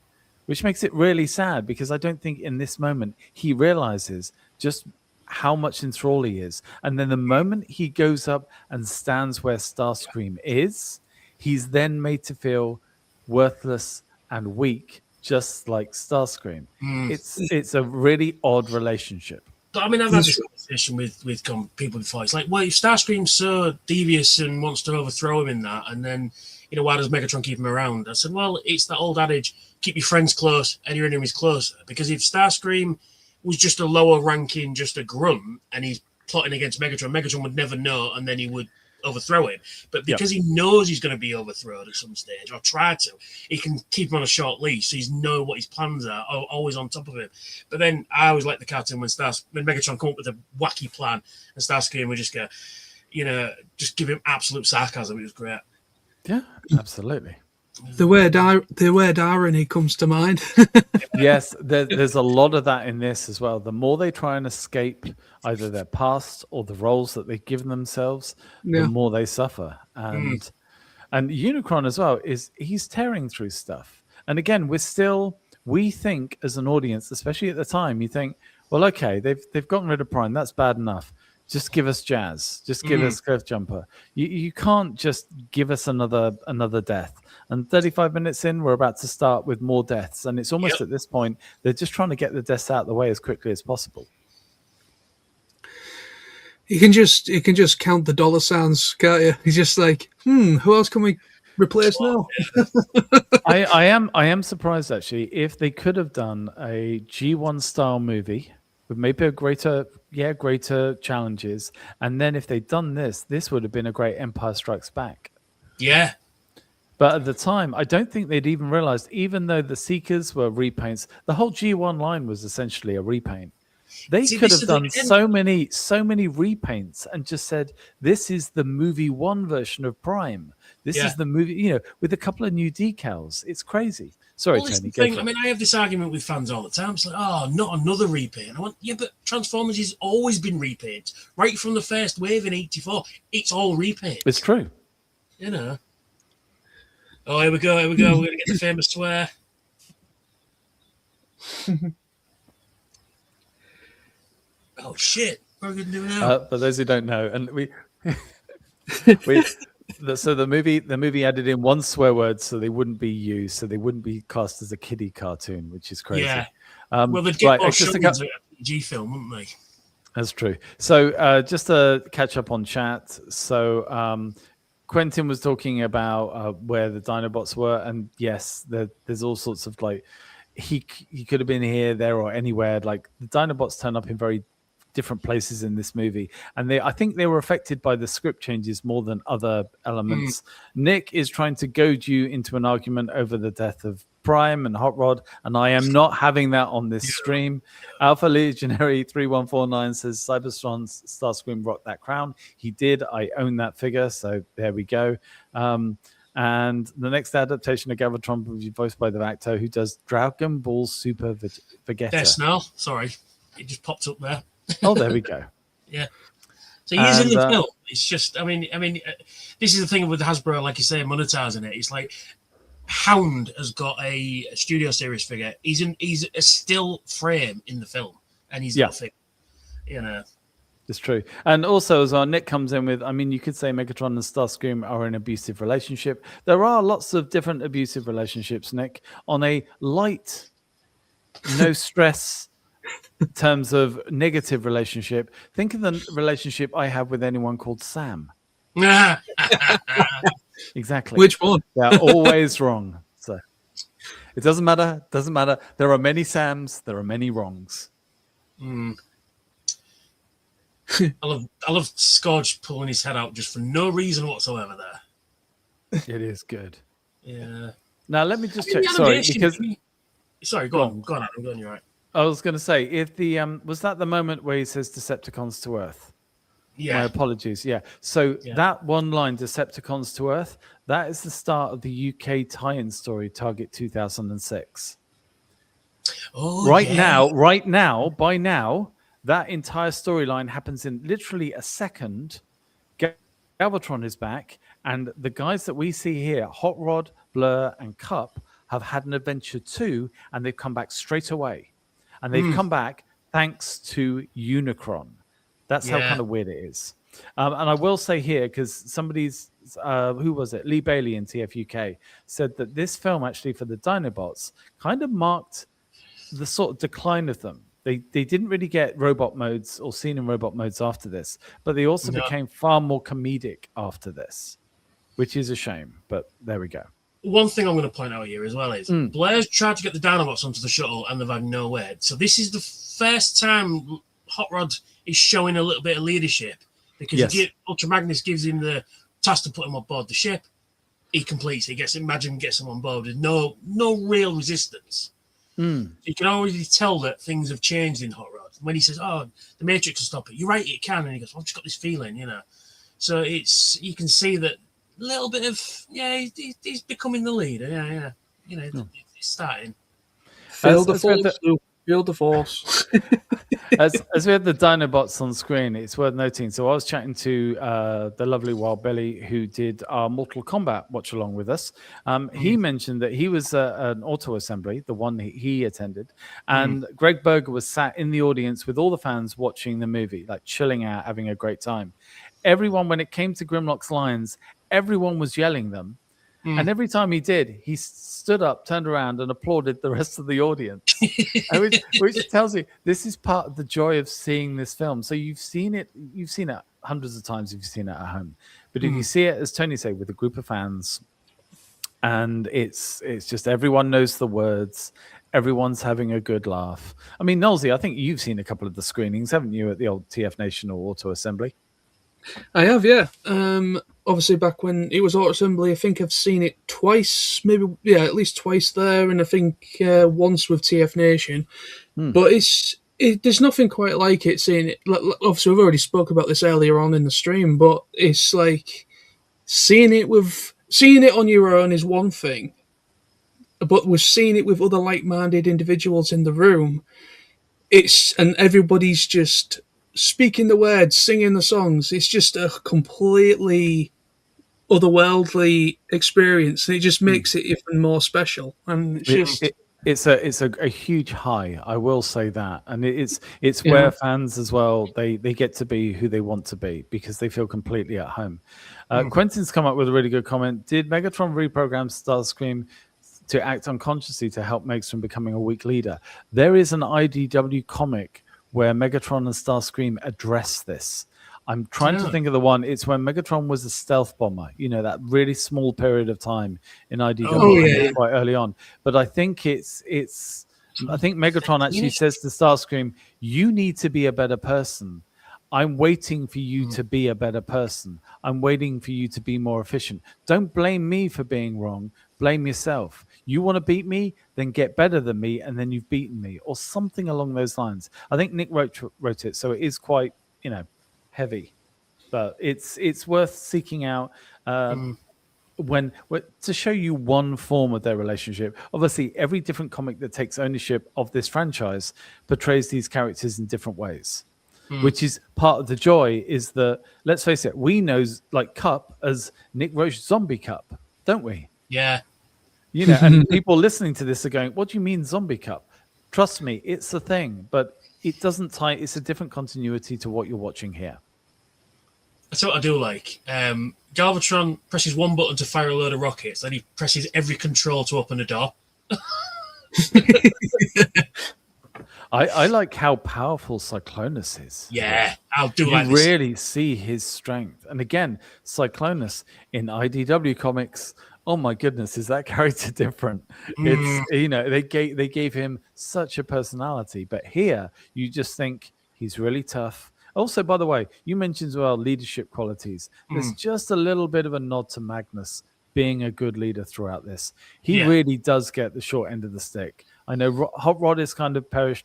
which makes it really sad because I don't think in this moment he realizes just how much enthralled he is. And then the moment he goes up and stands where Starscream is, he's then made to feel worthless and weak, just like Starscream. It's a really odd relationship. But I mean, I've had this conversation with people before. It's like, well, if Starscream's so devious and wants to overthrow him in that, and then, why does Megatron keep him around? I said, well, it's that old adage, keep your friends close and your enemies closer. Because if Starscream was just a lower ranking, just a grunt, and he's plotting against Megatron, Megatron would never know, and then he would overthrow him. But because he knows he's going to be overthrown at some stage, or try to, he can keep him on a short leash, so he's know what his plans are, always on top of him. But then I always like the cartoon when Megatron come up with a wacky plan, and Starscream would just go, just give him absolute sarcasm. It was great. Yeah, absolutely. The word irony comes to mind. Yes, there's a lot of that in this as well. The more they try and escape either their past or the roles that they've given themselves, the more they suffer. And Unicron as well he's tearing through stuff. And again, we think as an audience, especially at the time, you think, well, okay, they've gotten rid of Prime. That's bad enough. Just give us Jazz. Just give us Curve Jumper. You can't just give us another death. And 35 minutes in, we're about to start with more deaths. And it's almost at this point, they're just trying to get the deaths out of the way as quickly as possible. You can just count the dollar signs, can't you? He's just like, who else can we replace now? I am surprised, actually, if they could have done a G1 style movie with maybe greater challenges. And then if they'd done this would have been a great Empire Strikes Back. Yeah. But at the time, I don't think they'd even realized, even though the Seekers were repaints, the whole G1 line was essentially a repaint. They could have done so many repaints and just said, this is the movie 1 version of Prime. This is the movie, with a couple of new decals. It's crazy. Sorry, Tony. I mean, I have this argument with fans all the time. It's like, oh, not another repaint. I went, yeah, but Transformers has always been repaints. Right from the first wave in 84, it's all repaints. It's true. Oh, here we go. We're going to get the famous swear. Oh, shit. What are we going to do now? For those who don't know, and so the movie added in one swear word so they wouldn't be used, so they wouldn't be cast as a kiddie cartoon, which is crazy. Yeah. Well, they'd get more shows into a G film, wouldn't they? That's true. So just to catch up on chat, so Quentin was talking about where the Dinobots were, and yes, there's all sorts of he could have been here, there, or anywhere. Like the Dinobots turn up in very different places in this movie, and I think they were affected by the script changes more than other elements. Nick is trying to goad you into an argument over the death of Prime and Hot Rod, and I am not having that on this stream. Alpha Legionary 3149 says Cybertron's Starscream rocked that crown. He did. I own that figure, so there we go. And the next adaptation of Galvatron will be voiced by the actor who does Dragon Ball Super Vegeta. Yes, no, sorry, it just popped up there. Oh, there we go. Yeah. So he's in the film. It's just, I mean, this is the thing with Hasbro, like you say, monetizing it. It's like Hound has got a studio series figure. He's a still frame in the film, and he's got a figure. It's true. And also, as our Nick comes in with, I mean, you could say Megatron and Starscream are in an abusive relationship. There are lots of different abusive relationships, Nick. On a light, no stress in terms of negative relationship, think of the relationship I have with anyone called Sam. Exactly. Which one? They're always wrong. So it doesn't matter. There are many Sams. There are many wrongs. I love Scourge pulling his head out just for no reason whatsoever there. It is good. Yeah. Now let me just check. Sorry, because go on, Adam. Go on. You're right. I was going to say, if the was that the moment where he says Decepticons to Earth? Yeah. My apologies. Yeah. So that one line, Decepticons to Earth, that is the start of the UK tie-in story, Target 2006. Oh, right now, by now, that entire storyline happens in literally a second. Galvatron is back, and the guys that we see here, Hot Rod, Blur, and Cup, have had an adventure too, and they've come back straight away. And they've come back thanks to Unicron. That's how kind of weird it is. And I will say here, because somebody's, who was it? Lee Bailey in TFUK said that this film actually for the Dinobots kind of marked the sort of decline of them. They didn't really get robot modes or seen in robot modes after this, but they also became far more comedic after this, which is a shame. But there we go. One thing I'm going to point out here as well is Blair's tried to get the Dinobots onto the shuttle and they've had no way. So this is the first time Hot Rod is showing a little bit of leadership because Ultra Magnus gives him the task to put him on board the ship. He completes. He gets him on board with no real resistance. You can already tell that things have changed in Hot Rod. When he says, "Oh, the Matrix will stop it," you're right, it can, and he goes, "I've just got this feeling," So you can see that little bit of he's becoming the leader. He's starting. Feel the force. As we had the Dinobots on screen, it's worth noting. So I was chatting to the lovely Wild Billy, who did our Mortal Kombat watch along with us. He mentioned that he was an auto assembly, the one he attended, and Greg Berger was sat in the audience with all the fans watching the movie, like chilling out, having a great time. Everyone, when it came to Grimlock's lines, everyone was yelling them. And every time he did, he stood up, turned around, and applauded the rest of the audience, which tells you this is part of the joy of seeing this film. So you've seen it hundreds of times if you've seen it at home, but if you see it, as Tony said, with a group of fans, and it's just everyone knows the words, everyone's having a good laugh. I mean, Knowlesy, I think you've seen a couple of the screenings, haven't you, at the old TF Nation or Auto Assembly? I have, yeah. Obviously, back when it was Auto Assembly, I think I've seen it twice, maybe, at least twice there, and I think once with TF Nation. But there's nothing quite like it, seeing it. Obviously, we've already spoke about this earlier on in the stream, but it's like seeing it on your own is one thing, but we're seeing it with other like-minded individuals in the room. And everybody's just speaking the words, singing the songs. It's just a completely otherworldly experience, and it just makes it even more special. And it's a huge high, I will say that. And it's where fans as well, they get to be who they want to be because they feel completely at home. Quentin's come up with a really good comment. Did Megatron reprogram Starscream to act unconsciously to help Megs from becoming a weak leader? There is an IDW comic where Megatron and Starscream address this. I'm trying to think of the one. It's when Megatron was a stealth bomber, that really small period of time in IDW quite early on. But I think I think Megatron actually says to Starscream, "You need to be a better person. I'm waiting for you to be a better person. I'm waiting for you to be more efficient. Don't blame me for being wrong. Blame yourself. You want to beat me? Then get better than me, and then you've beaten me," or something along those lines. I think Nick wrote it, so it is quite, heavy, but it's worth seeking out when to show you one form of their relationship. Obviously, every different comic that takes ownership of this franchise portrays these characters in different ways, which is part of the joy. Is that, let's face it, we know like Cup as Nick Roche's Zombie Cup, don't we? Yeah. And people listening to this are going, "What do you mean Zombie Cup?" Trust me, it's a thing, but it doesn't tie. It's a different continuity to what you're watching here. That's what I do like. Galvatron presses one button to fire a load of rockets, then he presses every control to open a door. I like how powerful Cyclonus is. Yeah, I'll do you like this. You really see his strength. And again, Cyclonus in IDW comics, oh my goodness, is that character different? It's they gave him such a personality, but here you just think he's really tough. Also, by the way, you mentioned as well leadership qualities. There's just a little bit of a nod to Magnus being a good leader throughout this. He really does get the short end of the stick. I know Hot Rod is kind of he's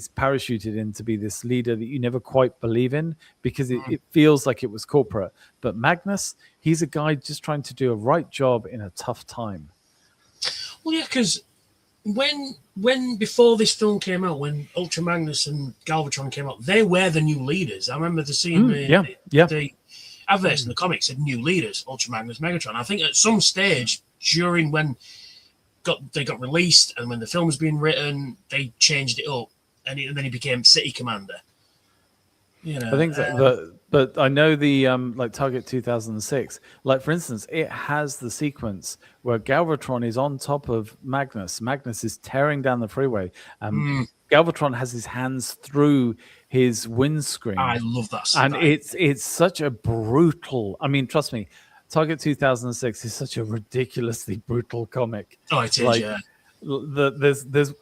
parachuted in to be this leader that you never quite believe in because it feels like it was corporate. But Magnus, he's a guy just trying to do a right job in a tough time. Well, yeah, because when before this film came out, when Ultra Magnus and Galvatron came out, they were the new leaders. I remember seeing adverts in the comics said new leaders, Ultra Magnus, Megatron. I think at some stage during when they got released and when the film was being written, they changed it up, and then he became City Commander. You know, I think so, but I know the like Target 2006. Like for instance, it has the sequence where Galvatron is on top of Magnus. Magnus is tearing down the freeway. Galvatron has his hands through his windscreen. I love that. And it's such a brutal. I mean, trust me, Target 2006 is such a ridiculously brutal comic. Oh, it is. Like, yeah. There's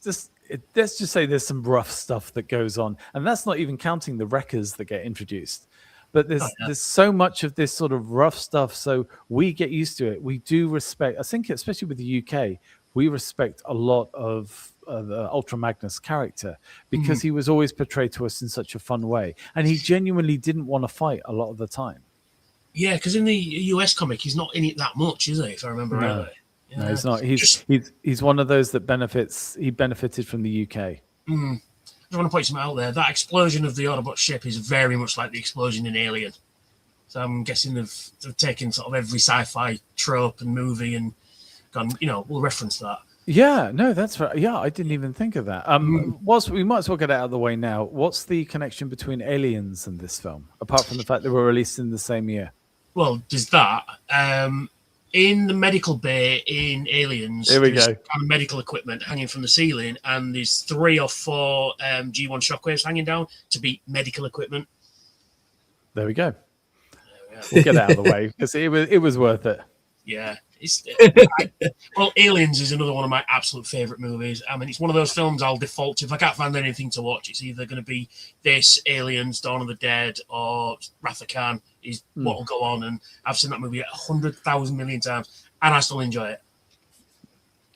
just. Let's just say there's some rough stuff that goes on, and that's not even counting the wreckers that get introduced. But there's so much of this sort of rough stuff, so we get used to it. We do respect. I think, especially with the UK, we respect a lot of the Ultra Magnus character because he was always portrayed to us in such a fun way, and he genuinely didn't want to fight a lot of the time. Yeah, because in the US comic, he's not in it that much, is he? If I remember rightly. Yeah. No, he's not. He's one of those that benefits. He benefited from the UK. I just want to point something out there. That explosion of the Autobot ship is very much like the explosion in Alien. So I'm guessing they've taken sort of every sci-fi trope and movie and gone. We'll reference that. Yeah, no, that's right. Yeah, I didn't even think of that. We might as well get it out of the way now. What's the connection between Aliens and this film, apart from the fact they were released in the same year? Well, there's that. In the medical bay in Aliens, Here we there's go. kind of medical equipment hanging from the ceiling, and there's 3 or 4 G1 shockwaves hanging down to be medical equipment. There we go. We'll get it out of the way because it was worth it. Yeah. Well, Aliens is another one of my absolute favourite movies. I mean, it's one of those films I'll default to. If I can't find anything to watch, it's either going to be this, Aliens, Dawn of the Dead, or Wrath of Khan is what will go on. And I've seen that movie 100,000 million times, and I still enjoy it.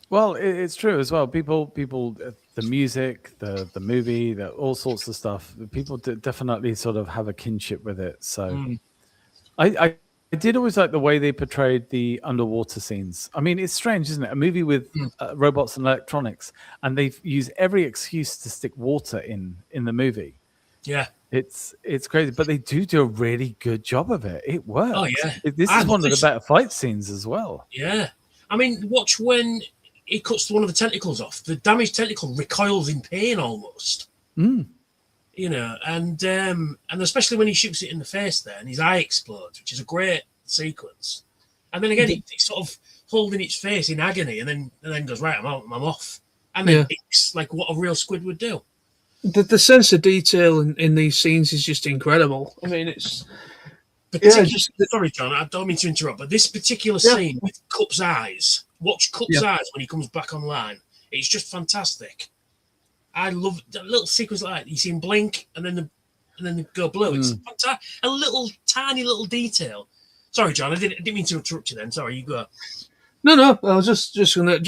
Well, it's true as well. People, the music, the movie, all sorts of stuff. People definitely sort of have a kinship with it. So, I did always like the way they portrayed the underwater scenes. I mean, it's strange, isn't it? A movie with robots and electronics, and they use every excuse to stick water in the movie. Yeah. It's crazy, but they do a really good job of it. It works. Oh, yeah. This is one of the better fight scenes as well. Yeah. I mean, watch when he cuts one of the tentacles off. The damaged tentacle recoils in pain almost. And especially when he shoots it in the face there and his eye explodes, which is a great sequence. And then again, he's sort of holding its face in agony and then goes, right, I'm off. And then it's like what a real squid would do. The sense of detail in these scenes is just incredible. I mean, it's... Sorry, John, I don't mean to interrupt, but this particular scene with Cup's eyes, watch Cup's eyes when he comes back online. It's just fantastic. I love that little sequence like that. You see him blink and then they go blue. It's fantastic. A little tiny little detail. Sorry, John, I didn't mean to interrupt you then. Sorry, you go. No. I was just gonna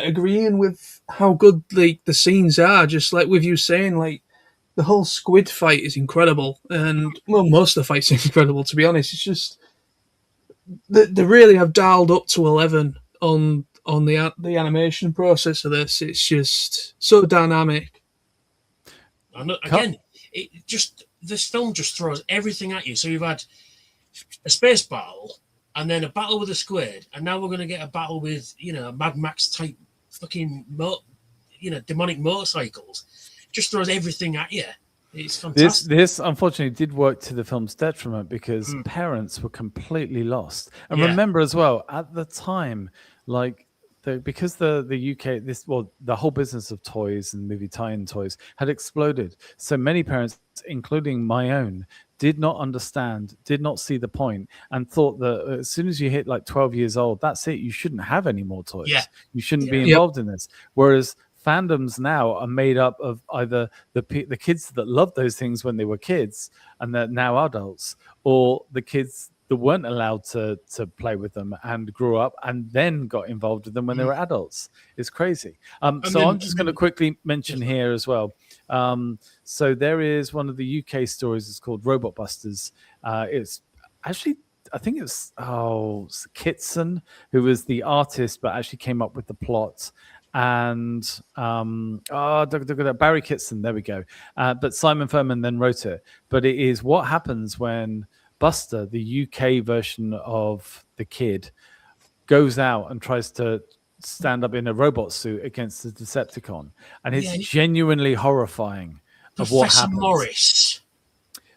agreeing with how good the scenes are. Just like with you saying, like the whole squid fight is incredible, and most of the fights are incredible. To be honest, it's just they really have dialed up to 11 on the animation process of this. It's just so dynamic. Again, this film just throws everything at you. So you've had a space battle, and then a battle with a squid, and now we're going to get a battle with Mad Max type fucking demonic motorcycles. It just throws everything at you. It's fantastic. This unfortunately did work to the film's detriment because parents were completely lost. And remember as well, at the time, like because the UK, the whole business of toys and movie tie-in toys had exploded. So many parents, including my own, did not understand, did not see the point, and thought that as soon as you hit like 12 years old, that's it. You shouldn't have any more toys. Yeah. You shouldn't be involved in this. Whereas fandoms now are made up of either the kids that loved those things when they were kids and they're now adults, or the kids that weren't allowed to play with them and grew up and then got involved with them when they were adults. It's crazy. I'm just going to quickly mention here as well. So there is one of the UK stories. It's called Robot Busters. It's actually, I think it's Kitson who was the artist, but actually came up with the plot. and Barry Kitson. There we go. But Simon Furman then wrote it. But it is what happens when Buster, the UK version of the Kid, goes out and tries to stand up in a robot suit against the Decepticon, and it's genuinely horrifying. Of what Professor happens. Morris.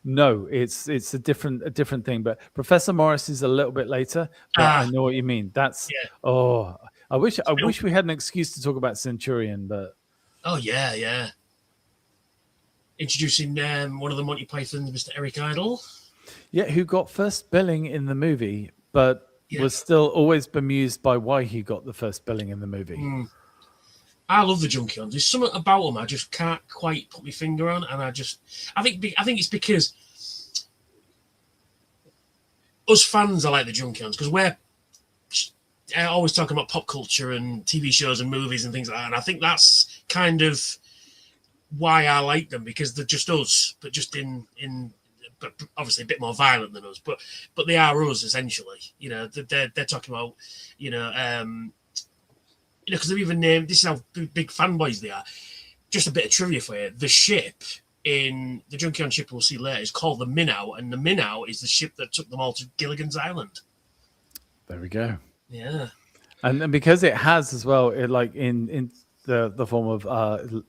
No, it's a different thing. But Professor Morris is a little bit later. But I know what you mean. That's I wish we had an excuse to talk about Centurion, but yeah. Introducing one of the Monty Pythons, Mr. Eric Idle. Yeah, who got first billing in the movie, but was still always bemused by why he got the first billing in the movie. I love the Junkions. There's something about them I just can't quite put my finger on, and I think it's because us fans are like the Junkions, because we're always talking about pop culture and TV shows and movies and things like that, and I think that's kind of why I like them, because they're just us, but just but obviously a bit more violent than us, but they are us essentially. They're talking about, because they're even named. This is how big fanboys they are. Just a bit of trivia for you: the ship in the Junkion ship we'll see later is called the Minnow, and the Minnow is the ship that took them all to Gilligan's Island. There we go. Yeah, and because it has as well, it like in the form of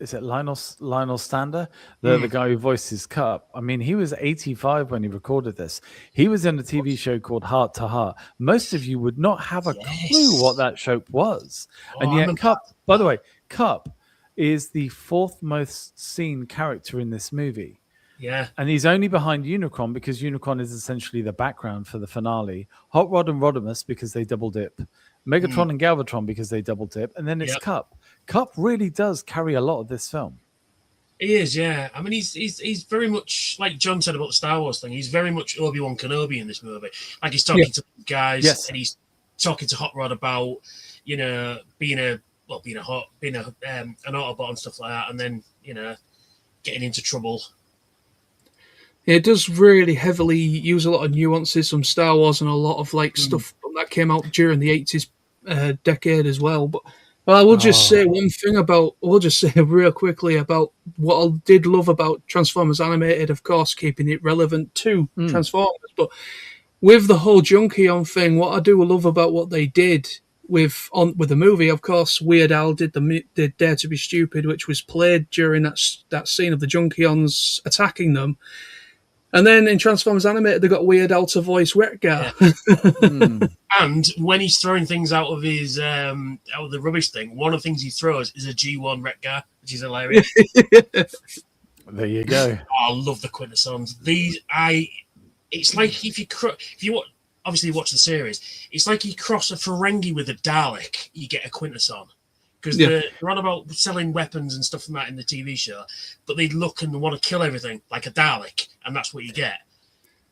is it Lionel Stander, the guy who voices Cup. I mean, he was 85 when he recorded this. He was in a TV show called Heart to Heart. Most of you would not have a clue what that show was, and yet Cup. By the way, Cup is the fourth most seen character in this movie. Yeah, and he's only behind Unicron because Unicron is essentially the background for the finale. Hot Rod and Rodimus because they double dip. Megatron and Galvatron because they double dip, and then it's Cup. Cup really does carry a lot of this film. He is, yeah. I mean, he's very much like John said about the Star Wars thing. He's very much Obi-Wan Kenobi in this movie. Like he's talking to guys, and he's talking to Hot Rod about being an Autobot and stuff like that, and then getting into trouble. It does really heavily use a lot of nuances from Star Wars and a lot of stuff that came out during the 80s decade as well. But I will just say one thing real quickly about what I did love about Transformers Animated, of course, keeping it relevant to Transformers. But with the whole Junkion thing, what I do love about what they did with the movie, of course, Weird Al did Dare to Be Stupid, which was played during that scene of the Junkions attacking them. And then in Transformers Animated, they got Weird Al to voice Wreck-Gar. Yeah. And when he's throwing things out of his out of the rubbish thing, one of the things he throws is a G1 Wreck-Gar, which is hilarious. There you go. I love the Quintessons. It's like if you obviously watch the series, it's like you cross a Ferengi with a Dalek, you get a Quintesson. Because they're on about selling weapons and stuff like that in the TV show, but they look and want to kill everything like a Dalek, and that's what you get.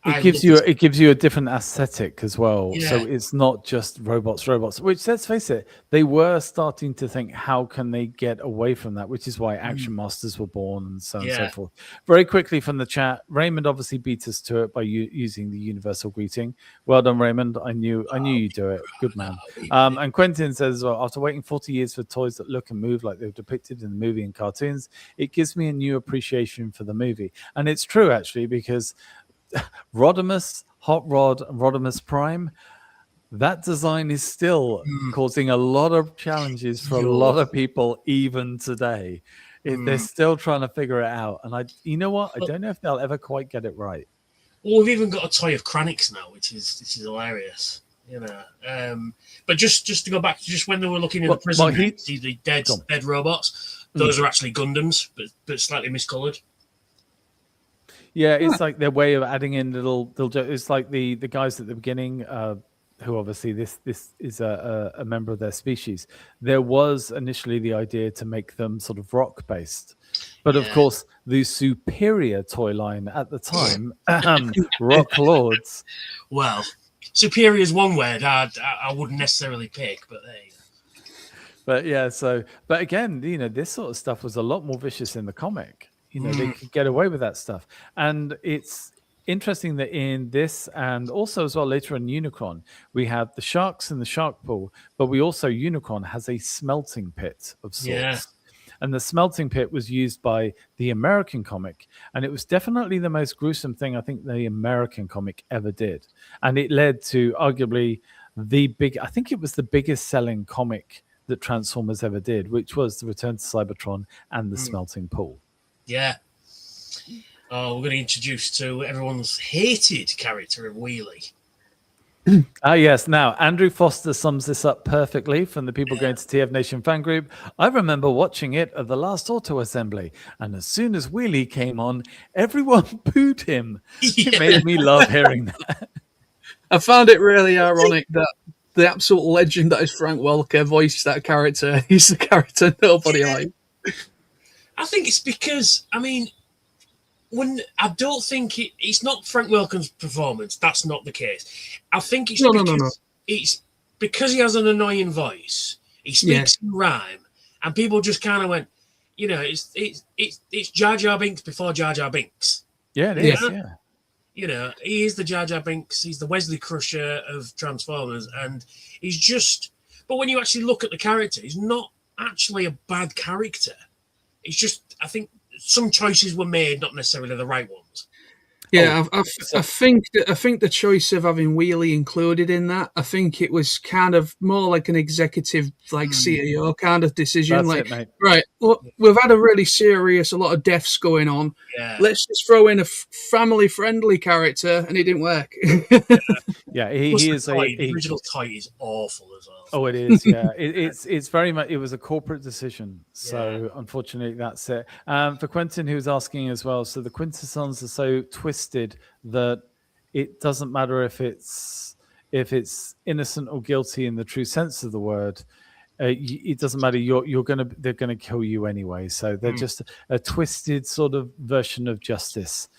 It gives you a different aesthetic as well. Yeah. So it's not just robots. Which, let's face it, they were starting to think, how can they get away from that? Which is why Action Masters were born and so on and so forth. Very quickly from the chat, Raymond obviously beat us to it by using the universal greeting. Well done, Raymond. I knew you'd do it. Good man. And Quentin says, well, after waiting 40 years for toys that look and move like they were depicted in the movie and cartoons, it gives me a new appreciation for the movie. And it's true, actually, because Rodimus, Hot Rod, and Rodimus Prime, that design is still causing a lot of challenges for a lot of people even today. They're still trying to figure it out. And you know what? I don't know if they'll ever quite get it right. Well, we've even got a toy of Kranix now, which is hilarious. But just to go back to just when they were looking in the prison, the dead robots, those are actually Gundams, but slightly miscolored. Yeah, it's like their way of adding in little. It's like the guys at the beginning, who obviously this is a member of their species. There was initially the idea to make them sort of rock based, but of course the superior toy line at the time, Rock Lords. Well, superior is one word I wouldn't necessarily pick, but there you go. But again, this sort of stuff was a lot more vicious in the comic. They could get away with that stuff. And it's interesting that in this, and also as well later in Unicron, we have the sharks in the shark pool, but we also, Unicron has a smelting pit of sorts. Yeah. And the smelting pit was used by the American comic, and it was definitely the most gruesome thing I think the American comic ever did. And it led to arguably I think it was the biggest selling comic that Transformers ever did, which was the Return to Cybertron and the smelting pool. Yeah. Oh, we're going to introduce to everyone's hated character of Wheelie. Yes. Now, Andrew Foster sums this up perfectly from the people going to TF Nation fan group. I remember watching it at the last auto assembly, and as soon as Wheelie came on, everyone booed him. It made me love hearing that. I found it really ironic that the absolute legend that is Frank Welker voiced that character. He's the character nobody likes. I think it's because, I mean, I don't think it's not Frank Welker's performance. That's not the case. I think it's it's because he has an annoying voice. He speaks in rhyme, and people just kind of went, it's Jar Jar Binks before Jar Jar Binks. Yeah, it is. Yeah. He is the Jar Jar Binks. He's the Wesley Crusher of Transformers, and he's just. But when you actually look at the character, he's not actually a bad character. It's just, I think, some choices were made, not necessarily the right ones. Yeah, I think the choice of having Wheelie included in that, I think it was kind of more like an executive, like CEO kind of decision. That's like, it, mate. right, well, we've had a really serious, a lot of deaths going on. Yeah. Let's just throw in a family-friendly character, and it didn't work. Yeah, he is the original toy is awful as well. Oh, it is. Yeah, it's very much. It was a corporate decision, so unfortunately, that's it. For Quentin, who's asking as well, so the Quintessons are so twisted that it doesn't matter if it's innocent or guilty in the true sense of the word. It doesn't matter. They're gonna kill you anyway. So they're just a twisted sort of version of justice.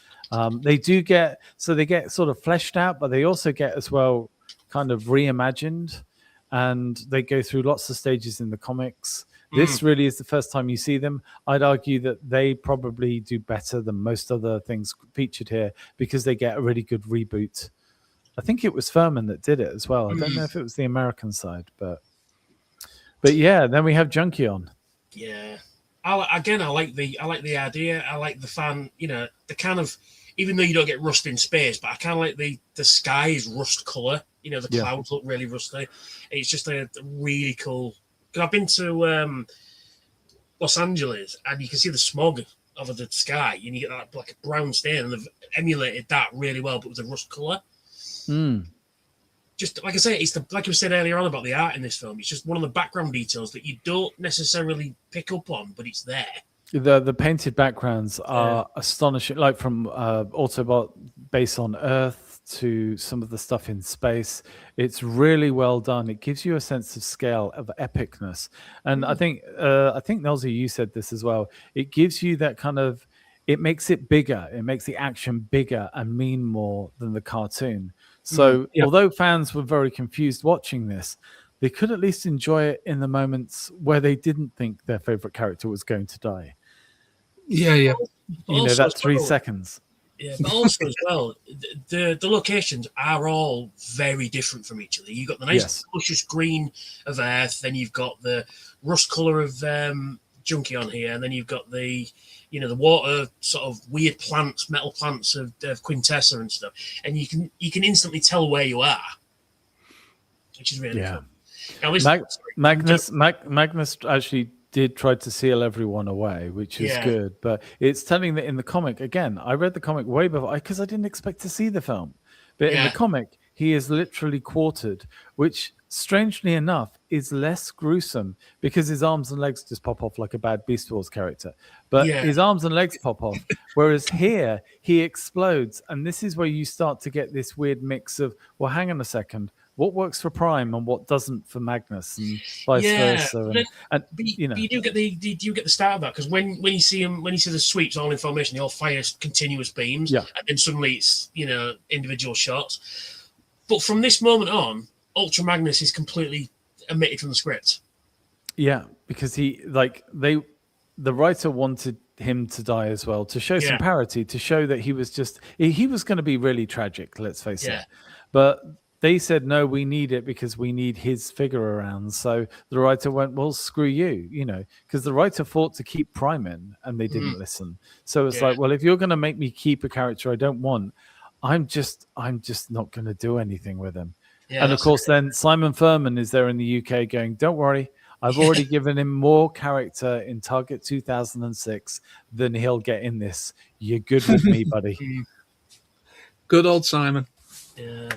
They get sort of fleshed out, but they also get as well kind of reimagined, and they go through lots of stages in the comics. This really is the first time you see them. I'd argue that they probably do better than most other things featured here because they get a really good reboot. I think it was Furman that did it as well. I don't know if it was the American side, but yeah. Then we have Junkie on. Yeah, I like the idea. I like the fan. The kind of, even though you don't get rust in space, but I kind of like the sky is rust color. The clouds look really rusty. It's just a really cool. Because I've been to Los Angeles, and you can see the smog over the sky, and you get that like a brown stain, and they've emulated that really well, but with a rust color. Just like I say, it's like you said earlier on about the art in this film. It's just one of the background details that you don't necessarily pick up on, but it's there. The painted backgrounds are astonishing, like from Autobot base on Earth to some of the stuff in space. It's really well done. It gives you a sense of scale, of epicness. And I think Knowlesy, you said this as well. It gives you that kind of, it makes it bigger. It makes the action bigger and mean more than the cartoon. So although fans were very confused watching this, they could at least enjoy it in the moments where they didn't think their favorite character was going to die. Yeah. That 3 seconds. Yeah, but also as well, the locations are all very different from each other. You've got the nice luscious green of Earth, then you've got the rust color of Junkie on here, and then you've got the water sort of weird plants, metal plants of Quintessa and stuff, and you can instantly tell where you are, which is really cool. Now, Magnus actually did try to seal everyone away, which is good, but it's telling that in the comic, again, I read the comic way before because I didn't expect to see the film, but in the comic he is literally quartered, which strangely enough is less gruesome because his arms and legs just pop off like a bad Beast Wars character, but his arms and legs pop off, whereas here he explodes, and this is where you start to get this weird mix of, well, hang on a second, what works for Prime and what doesn't for Magnus, and vice versa. You do get the start of that, because when you see the sweeps all in formation, they all fire continuous beams, and then suddenly it's individual shots. But from this moment on, Ultra Magnus is completely omitted from the script. Yeah, because the writer wanted him to die as well, to show some parity, to show that he was going to be really tragic, let's face it. But they said, no, we need it because we need his figure around. So the writer went, well, screw you, because the writer fought to keep Prime in and they didn't listen. So it's like, well, if you're going to make me keep a character I don't want, I'm just not going to do anything with him. And of course, then Simon Furman is there in the UK going, don't worry, I've already given him more character in Target 2006 than he'll get in this. You're good with me, buddy. Good old Simon. Yeah.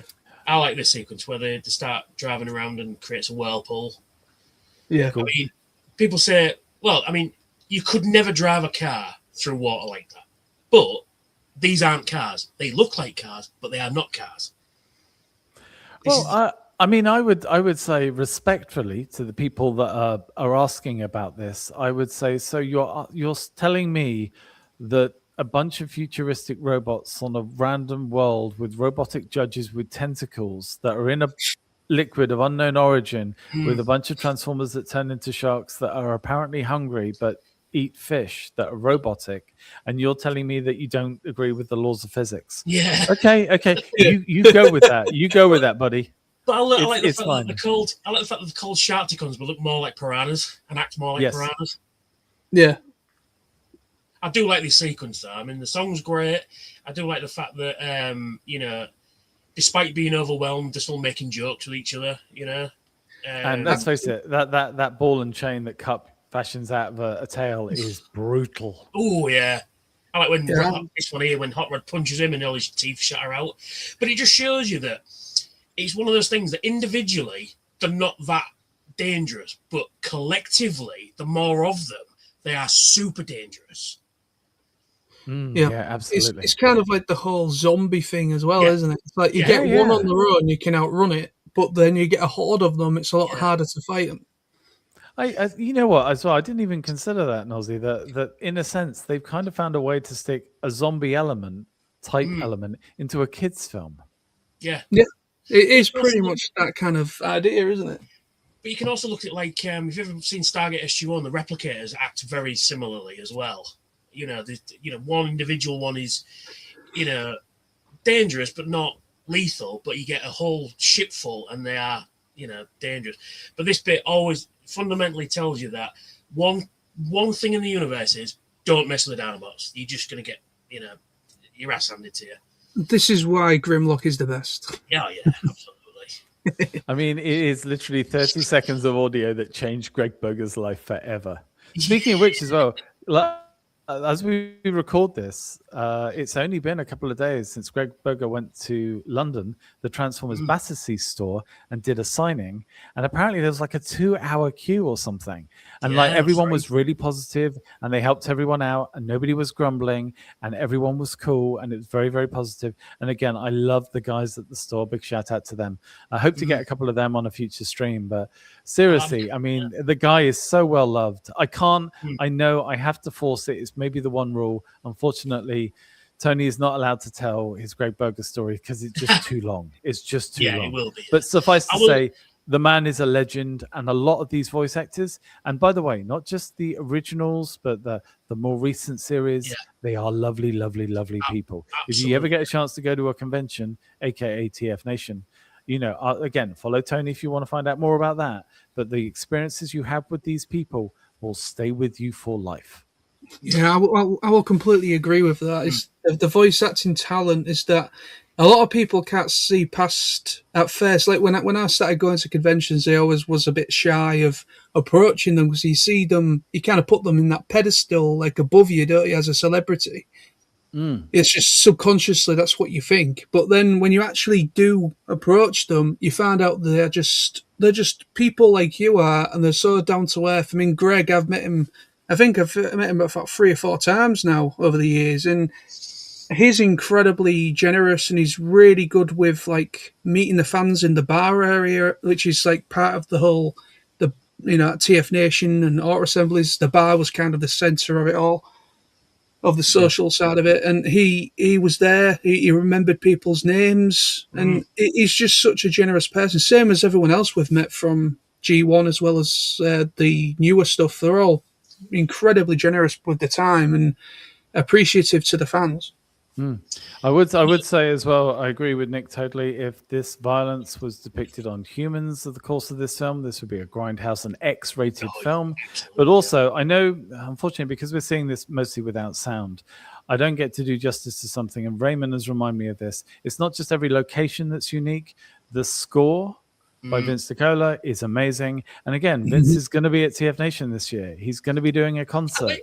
I like this sequence where they start driving around and creates a whirlpool. Yeah. Cool. I mean, people say, well, I mean, you could never drive a car through water like that. But these aren't cars. They look like cars, but they are not cars. Well, I mean, I would say respectfully to the people that are asking about this, I would say, so you're telling me that a bunch of futuristic robots on a random world with robotic judges with tentacles that are in a liquid of unknown origin with a bunch of transformers that turn into sharks that are apparently hungry but eat fish that are robotic, and you're telling me that you don't agree with the laws of physics? Yeah. Okay. You go with that. You go with that, buddy. But I like the fact that they're called Sharkticons, but look more like piranhas and act more like piranhas. Yeah. I do like this sequence, though. I mean, the song's great. I do like the fact that, despite being overwhelmed, they're still making jokes with each other, And let's face it, that ball and chain that Cup fashions out of a tail is brutal. Oh, yeah. I like when this one here, when Hot Rod punches him and all his teeth shatter out. But it just shows you that it's one of those things that individually, they're not that dangerous, but collectively, the more of them, they are super dangerous. Yeah, absolutely. It's kind of like the whole zombie thing as well, isn't it? It's like you get one on their own, you can outrun it, but then you get a horde of them, it's a lot harder to fight them. You know what, as well, I didn't even consider that, Nosy, that in a sense, they've kind of found a way to stick a zombie type element into a kid's film. Yeah. Yeah. It is pretty much that kind of idea, isn't it? But you can also look at, like, if you've ever seen Stargate SG-1, the replicators act very similarly as well. One individual one is, dangerous but not lethal, but you get a whole ship full and they are, dangerous. But this bit always fundamentally tells you that one thing in the universe is don't mess with the Dinobots. You're just going to get, your ass handed to you. This is why Grimlock is the best. Yeah, absolutely. I mean, it is literally 30 seconds of audio that changed Greg Berger's life forever. Speaking of which, as well, as we record this, it's only been a couple of days since Greg Berger went to London, the Transformers Battersea store, and did a signing. And apparently there was like a 2-hour queue or something. And everyone was really positive, and they helped everyone out, and nobody was grumbling, and everyone was cool, and it was very, very positive. And again, I love the guys at the store. Big shout out to them. I hope to get a couple of them on a future stream. But seriously, I mean, the guy is so well loved. I know I have to force it. It's maybe the one rule. Unfortunately, Tony is not allowed to tell his Greg Berger story because it's just too long. It's just too long. It will be. But suffice to say, the man is a legend, and a lot of these voice actors, and by the way, not just the originals, but the more recent series, they are lovely, lovely, lovely people. Absolutely. If you ever get a chance to go to a convention, aka TF Nation, again, follow Tony if you want to find out more about that. But the experiences you have with these people will stay with you for life. Yeah, I will completely agree with that. It's, the voice acting talent is that a lot of people can't see past at first. Like when I started going to conventions, I always was a bit shy of approaching them because you see them, you kind of put them in that pedestal like above you, don't you, as a celebrity. It's just subconsciously that's what you think. But then when you actually do approach them, you find out they're just people like you are, and they're so down to earth. I mean, Greg, I've met him. I think I've met him about 3 or 4 times now over the years, and he's incredibly generous, and he's really good with like meeting the fans in the bar area, which is like part of the whole, TF Nation and Auto Assemblies. The bar was kind of the center of it all, of the social side of it, and he was there. He remembered people's names, and he's just such a generous person. Same as everyone else we've met from G1 as well as the newer stuff. They're all incredibly generous with the time and appreciative to the fans. I would say as well, I agree with Nick totally. If this violence was depicted on humans of the course of this film, this would be a grindhouse and X-rated film. But also, I know, unfortunately, because we're seeing this mostly without sound, I don't get to do justice to something. And Raymond has reminded me of this. It's not just every location that's unique. The score by Vince DiCola is amazing. And again, Vince is going to be at TF Nation this year. He's going to be doing a concert.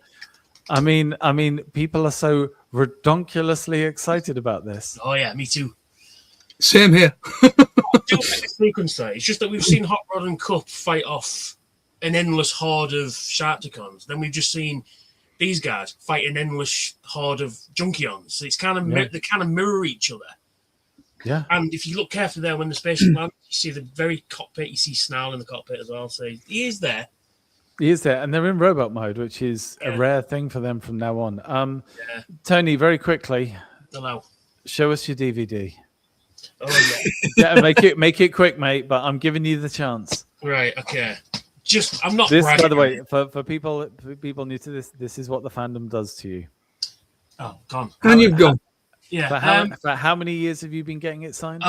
I mean, people are so redonkulously excited about this. Oh yeah, me too. Same here. Sequence though. It's just that we've seen Hot Rod and Cup fight off an endless horde of Sharkticons. Then we've just seen these guys fight an endless horde of Junkions. So it's kind of they kind of mirror each other. Yeah. And if you look carefully there when the spaceship lands, you see the very cockpit. You see Snarl in the cockpit as well. So he is there. He is there, and they're in robot mode, which is a rare thing for them from now on. Tony, very quickly, Hello. Show us your DVD. Oh yeah. make it quick, mate. But I'm giving you the chance. Right. Okay. I'm not. This, by the way, for people new to this, this is what the fandom does to you. Oh, gone. And you've gone. Yeah. For how many years have you been getting it signed?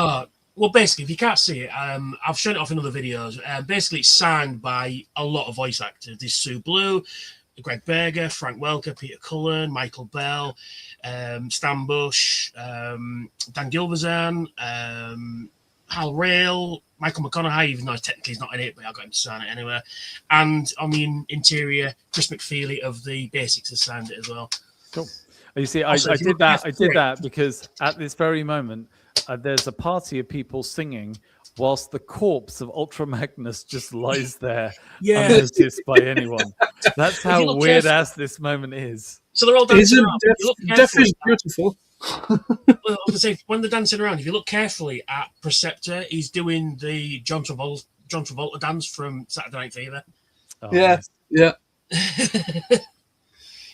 Well, basically, if you can't see it, I've shown it off in other videos. Basically, it's signed by a lot of voice actors. There's Sue Blue, Greg Berger, Frank Welker, Peter Cullen, Michael Bell, Stan Bush, Dan Gilvezan, Hal Rail, Michael McConaughey, even though technically he's not in it, but I got him to sign it anyway. And on the interior, Chris McFeely of the Basics has signed it as well. Cool. You see, I did that because at this very moment, there's a party of people singing whilst the corpse of Ultra Magnus just lies there unnoticed by anyone. That's how weird ass this moment is. So they're all dancing around. Death is beautiful. Well, I was going to say, when they're dancing around, if you look carefully at Preceptor, he's doing the John Travolta dance from Saturday Night Fever. Oh, yeah, nice. Yeah.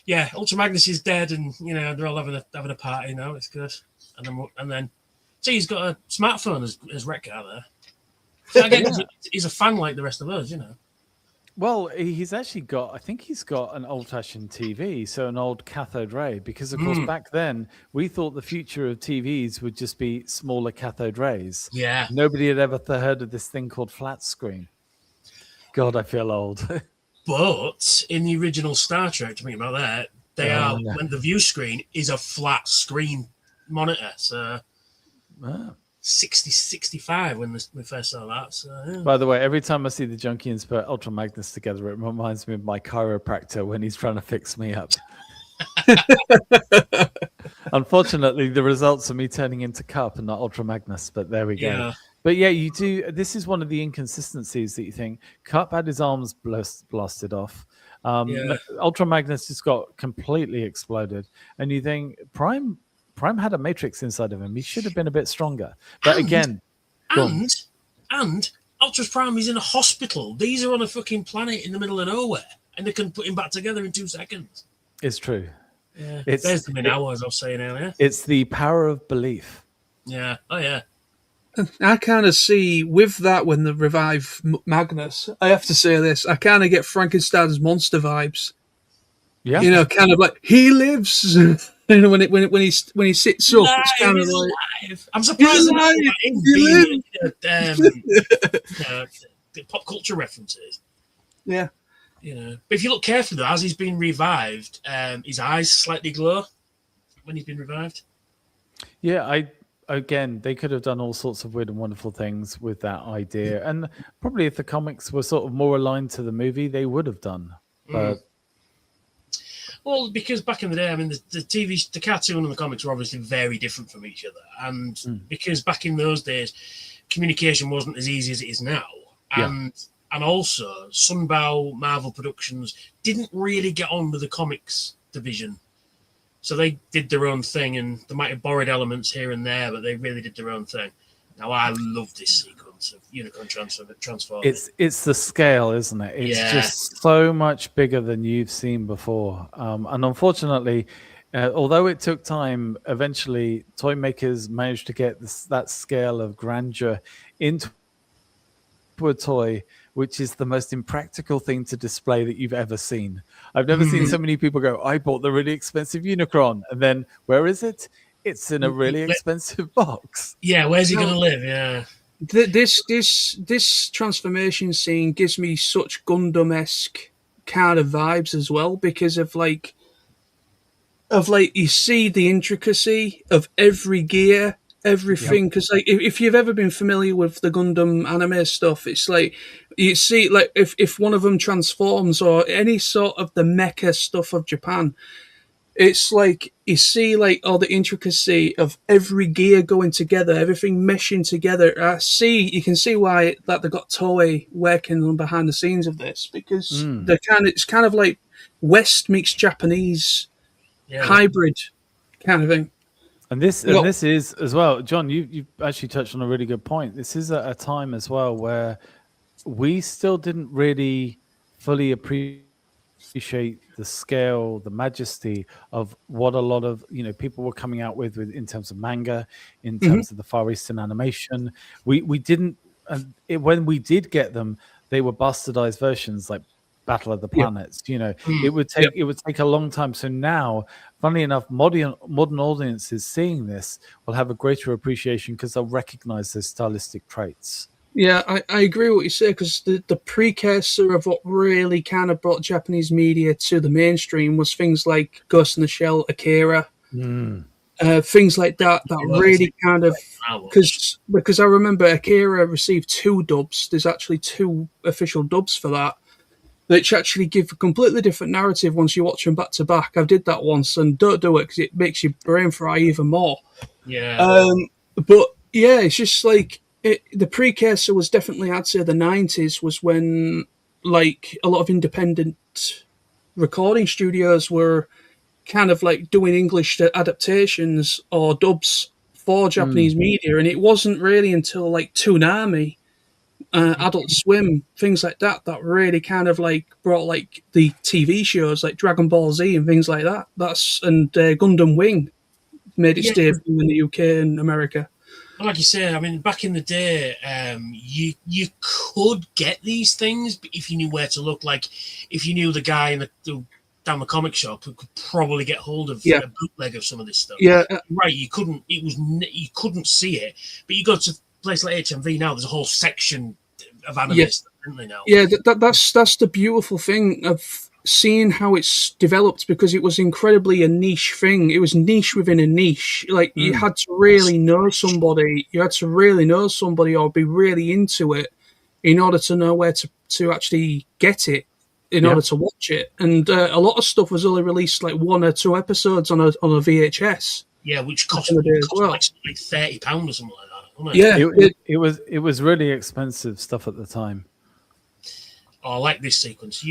Yeah, Ultra Magnus is dead, and they're all having a party now. It's good, and then see, he's got a smartphone as Wreck-Gar there. So again, he's a fan like the rest of us, Well, he's actually got, I think he's got an old-fashioned TV, so an old cathode ray, because of course back then we thought the future of TVs would just be smaller cathode rays. Yeah. Nobody had ever heard of this thing called flat screen. God, I feel old. But in the original Star Trek, to think about that, when the view screen is a flat screen monitor. So 65 when we first saw that. So, yeah. By the way, every time I see the Junkions put Ultra Magnus together, it reminds me of my chiropractor when he's trying to fix me up. Unfortunately, the results are me turning into Cup and not Ultra Magnus, but there we go. Yeah. But yeah, you do. This is one of the inconsistencies that you think. Cup had his arms blasted off. Ultra Magnus just got completely exploded. And you think Prime had a matrix inside of him. He should have been a bit stronger. But again... And Ultra's Prime is in a hospital. These are on a fucking planet in the middle of nowhere. And they can put him back together in 2 seconds. It's true. Yeah. There's them in hours, I was saying earlier. It's the power of belief. Yeah. Oh, yeah. I kind of see with that when they revive Magnus, I have to say this, I kind of get Frankenstein's monster vibes. Yeah. Kind of like, he lives. When he sits up, it's kind of like... Alive. I'm surprised the pop culture references. Yeah. But if you look carefully, though, as he's been revived, his eyes slightly glow when he's been revived. Yeah, Again, they could have done all sorts of weird and wonderful things with that idea. And probably if the comics were sort of more aligned to the movie, they would have done. But Well, because back in the day, I mean, the cartoon and the comics were obviously very different from each other. And because back in those days, communication wasn't as easy as it is now. And also, Sunbow Marvel Productions didn't really get on with the comics division. So they did their own thing, and they might have borrowed elements here and there, but they really did their own thing. Now, I love this sequence of Unicron transforming. It's the scale, isn't it? It's just so much bigger than you've seen before. And unfortunately, although it took time, eventually toy makers managed to get that scale of grandeur into a toy which is the most impractical thing to display that you've ever seen. I've never seen so many people go, I bought the really expensive Unicron. And then where is it? It's in a really expensive box. Yeah, where's he going to live? Yeah. This transformation scene gives me such Gundam-esque kind of vibes as well, because of like you see the intricacy of every gear, everything. Because like if you've ever been familiar with the Gundam anime stuff, it's like you see like if one of them transforms or any sort of the mecha stuff of Japan, it's like you see like all the intricacy of every gear going together, everything meshing together. You can see why that they got Toei working on behind the scenes of this, because it's kind of like West meets Japanese hybrid kind of thing. And this is as well, John, you actually touched on a really good point. This is a time as well where we still didn't really fully appreciate the scale, the majesty of what a lot of people were coming out with in terms of manga, in terms of the Far Eastern animation. We didn't, when we did get them, they were bastardized versions like Battle of the Planets. It would take a long time. So now, funnily enough, modern audiences seeing this will have a greater appreciation because they'll recognize those stylistic traits. Yeah, I agree with what you say, because the precursor of what really kind of brought Japanese media to the mainstream was things like Ghost in the Shell, Akira, things like that really kind of, because I remember Akira received 2 dubs. There's actually 2 official dubs for that, which actually give a completely different narrative once you watch them back to back. I did that once, and don't do it because it makes your brain fry even more. Yeah. But yeah, it's just like the precursor was definitely, I'd say, the 90s was when like a lot of independent recording studios were kind of like doing English adaptations or dubs for Japanese media, and it wasn't really until like Toonami, Adult Swim, things like that really kind of like brought like the TV shows like Dragon Ball Z and things like that. And Gundam Wing made its debut in the UK and America. Well, like you say, I mean, back in the day, you could get these things if you knew where to look. Like, if you knew the guy down the comic shop who could probably get hold of a bootleg of some of this stuff. Yeah, right. You couldn't. You couldn't see it, but you go to a place like HMV now. There's a whole section of anime stuff, isn't there now? Yeah, that's the beautiful thing of seeing how it's developed, because it was incredibly a niche thing. It was niche within a niche. Like you had to really know somebody. You had to really know somebody or be really into it in order to know where to actually get it, in order to watch it. And a lot of stuff was only released like 1 or 2 episodes on a VHS. Yeah, which cost well. like £30 or something like that. Wasn't it? Yeah, it was really expensive stuff at the time. Oh, I like this sequence.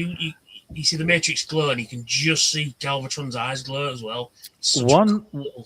You see the Matrix glow, and you can just see Galvatron's eyes glow as well.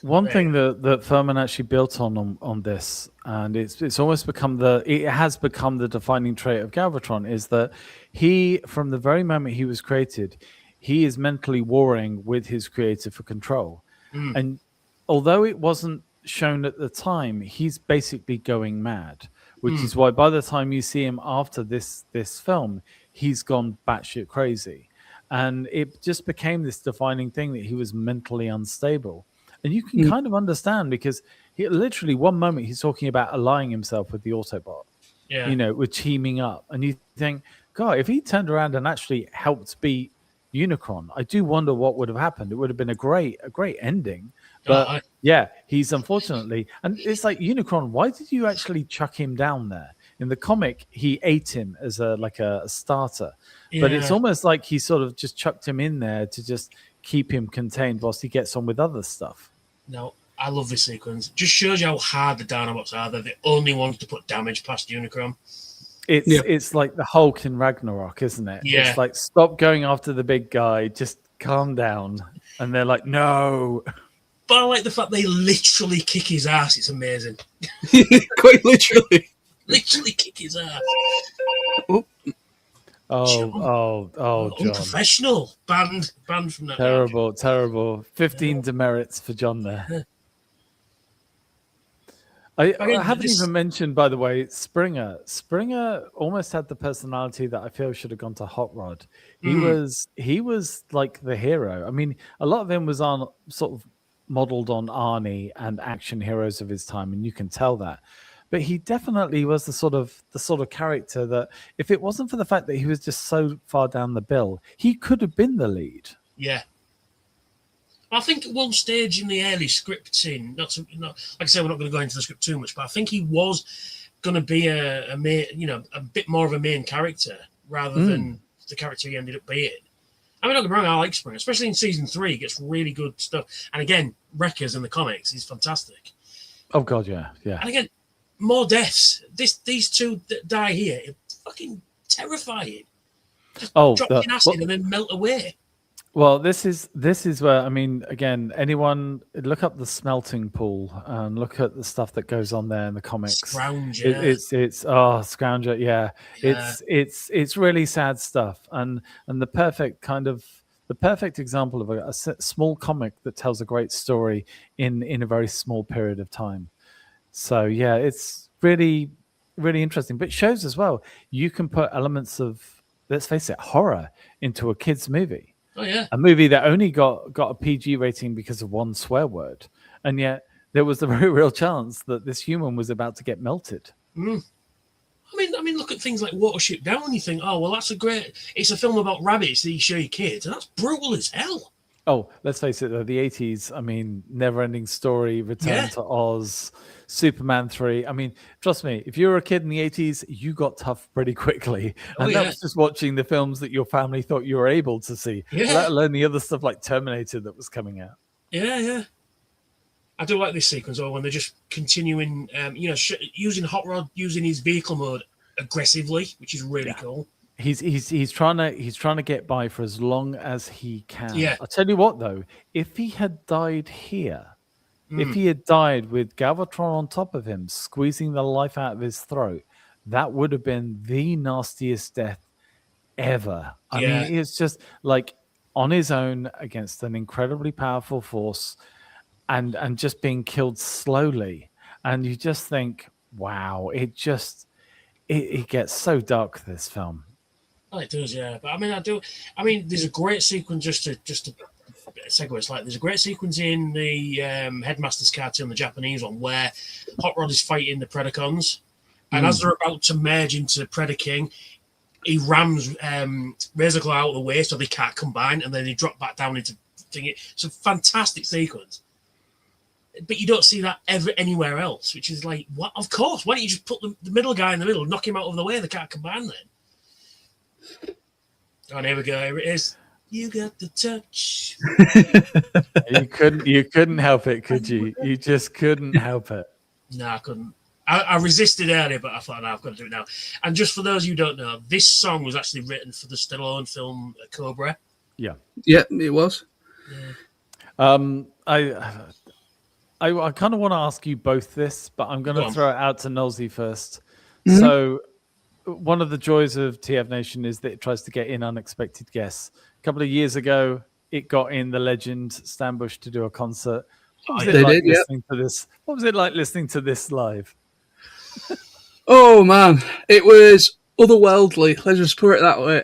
One thing that Furman actually built on this, and it's almost become it has become the defining trait of Galvatron, is that he, from the very moment he was created, he is mentally warring with his creator for control. And although it wasn't shown at the time, he's basically going mad, which is why by the time you see him after this film, he's gone batshit crazy. And it just became this defining thing that he was mentally unstable. And you can kind of understand, because he literally, one moment he's talking about allying himself with the Autobot, with teaming up. And you think, God, if he turned around and actually helped beat Unicron, I do wonder what would have happened. It would have been a great ending. But he's unfortunately, and it's like, Unicron, why did you actually chuck him down there? In the comic, he ate him as a starter. Yeah. But it's almost like he sort of just chucked him in there to just keep him contained whilst he gets on with other stuff. No, I love this sequence. Just shows you how hard the Dinobots are. They're the only ones to put damage past Unicron. It's like the Hulk in Ragnarok, isn't it? Yeah. It's like, stop going after the big guy. Just calm down. And they're like, no. But I like the fact they literally kick his ass. It's amazing. Quite literally. Literally kick his ass. Oh, John. Unprofessional. Banned from that. Terrible. 15 demerits for John there. I Again, haven't this- even mentioned, by the way, Springer. Springer almost had the personality that I feel should have gone to Hot Rod. He was like the hero. I mean, a lot of him was on sort of modeled on Arnie and action heroes of his time, and you can tell that. But he definitely was the sort of character that, if it wasn't for the fact that he was just so far down the bill, he could have been the lead. Yeah. I think at one stage in the early scripting, not like I said, we're not going to go into the script too much, but I think he was going to be a main, a bit more of a main character rather than the character he ended up being. I mean, don't get me wrong, I like Spring, especially in season 3. He gets really good stuff. And again, Wreckers in the comics is fantastic. Oh God, yeah. And again, more deaths. These two that die here, it's fucking terrifying. Just drop in acid and then melt away. Well, this is where, I mean, again, anyone look up the smelting pool and look at the stuff that goes on there in the comics. Scrounger. It's Scrounger, yeah. It's really sad stuff, and the perfect example of a small comic that tells a great story in a very small period of time. So yeah, it's really, really interesting. But it shows as well, you can put elements of, let's face it, horror into a kid's movie. Oh yeah, a movie that only got a PG rating because of one swear word, and yet there was the very real chance that this human was about to get melted. I mean, look at things like Watership Down, and you think, oh well, it's a film about rabbits that you show your kids, and that's brutal as hell. Oh, let's face it, though, the 80s, I mean, Never-Ending Story, Return to Oz, Superman 3. I mean, trust me, if you were a kid in the 80s, you got tough pretty quickly. And that was just watching the films that your family thought you were able to see, let alone the other stuff like Terminator that was coming out. Yeah. I do like this sequence, when they're just continuing, using Hot Rod, using his vehicle mode aggressively, which is really cool. He's trying to get by for as long as he can. Yeah. I'll tell you what though, if he had died here, if he had died with Galvatron on top of him, squeezing the life out of his throat, that would have been the nastiest death ever. I mean, it's just like on his own against an incredibly powerful force, and just being killed slowly. And you just think, wow, it gets so dark, this film. Oh, it does, yeah. But I mean, there's a great sequence just to segue. It's like there's a great sequence in the Headmaster's cartoon, the Japanese one, where Hot Rod is fighting the Predacons, and as they're about to merge into Predaking, he rams Razorclaw out of the way so they can't combine, and then they drop back down into thingy. It's a fantastic sequence. But you don't see that ever anywhere else, which is like, what? Of course. Why don't you just put the middle guy in the middle, knock him out of the way, they can't combine then? Oh, here we go. Here it is. You got the touch. You couldn't help it, could you? You just couldn't help it. No, I couldn't. I resisted earlier, but I thought, no, I've got to do it now. And just for those who don't know, this song was actually written for the Stallone film Cobra. Yeah, it was. Yeah. I kind of want to ask you both this, but I'm going to throw it out to Knowlesy first. Mm-hmm. So one of the joys of TF Nation is that it tries to get in unexpected guests. A couple of years ago, it got in the legend Stan Bush to do a concert. What was it like listening to this live? Oh man, it was otherworldly. Let's just put it that way.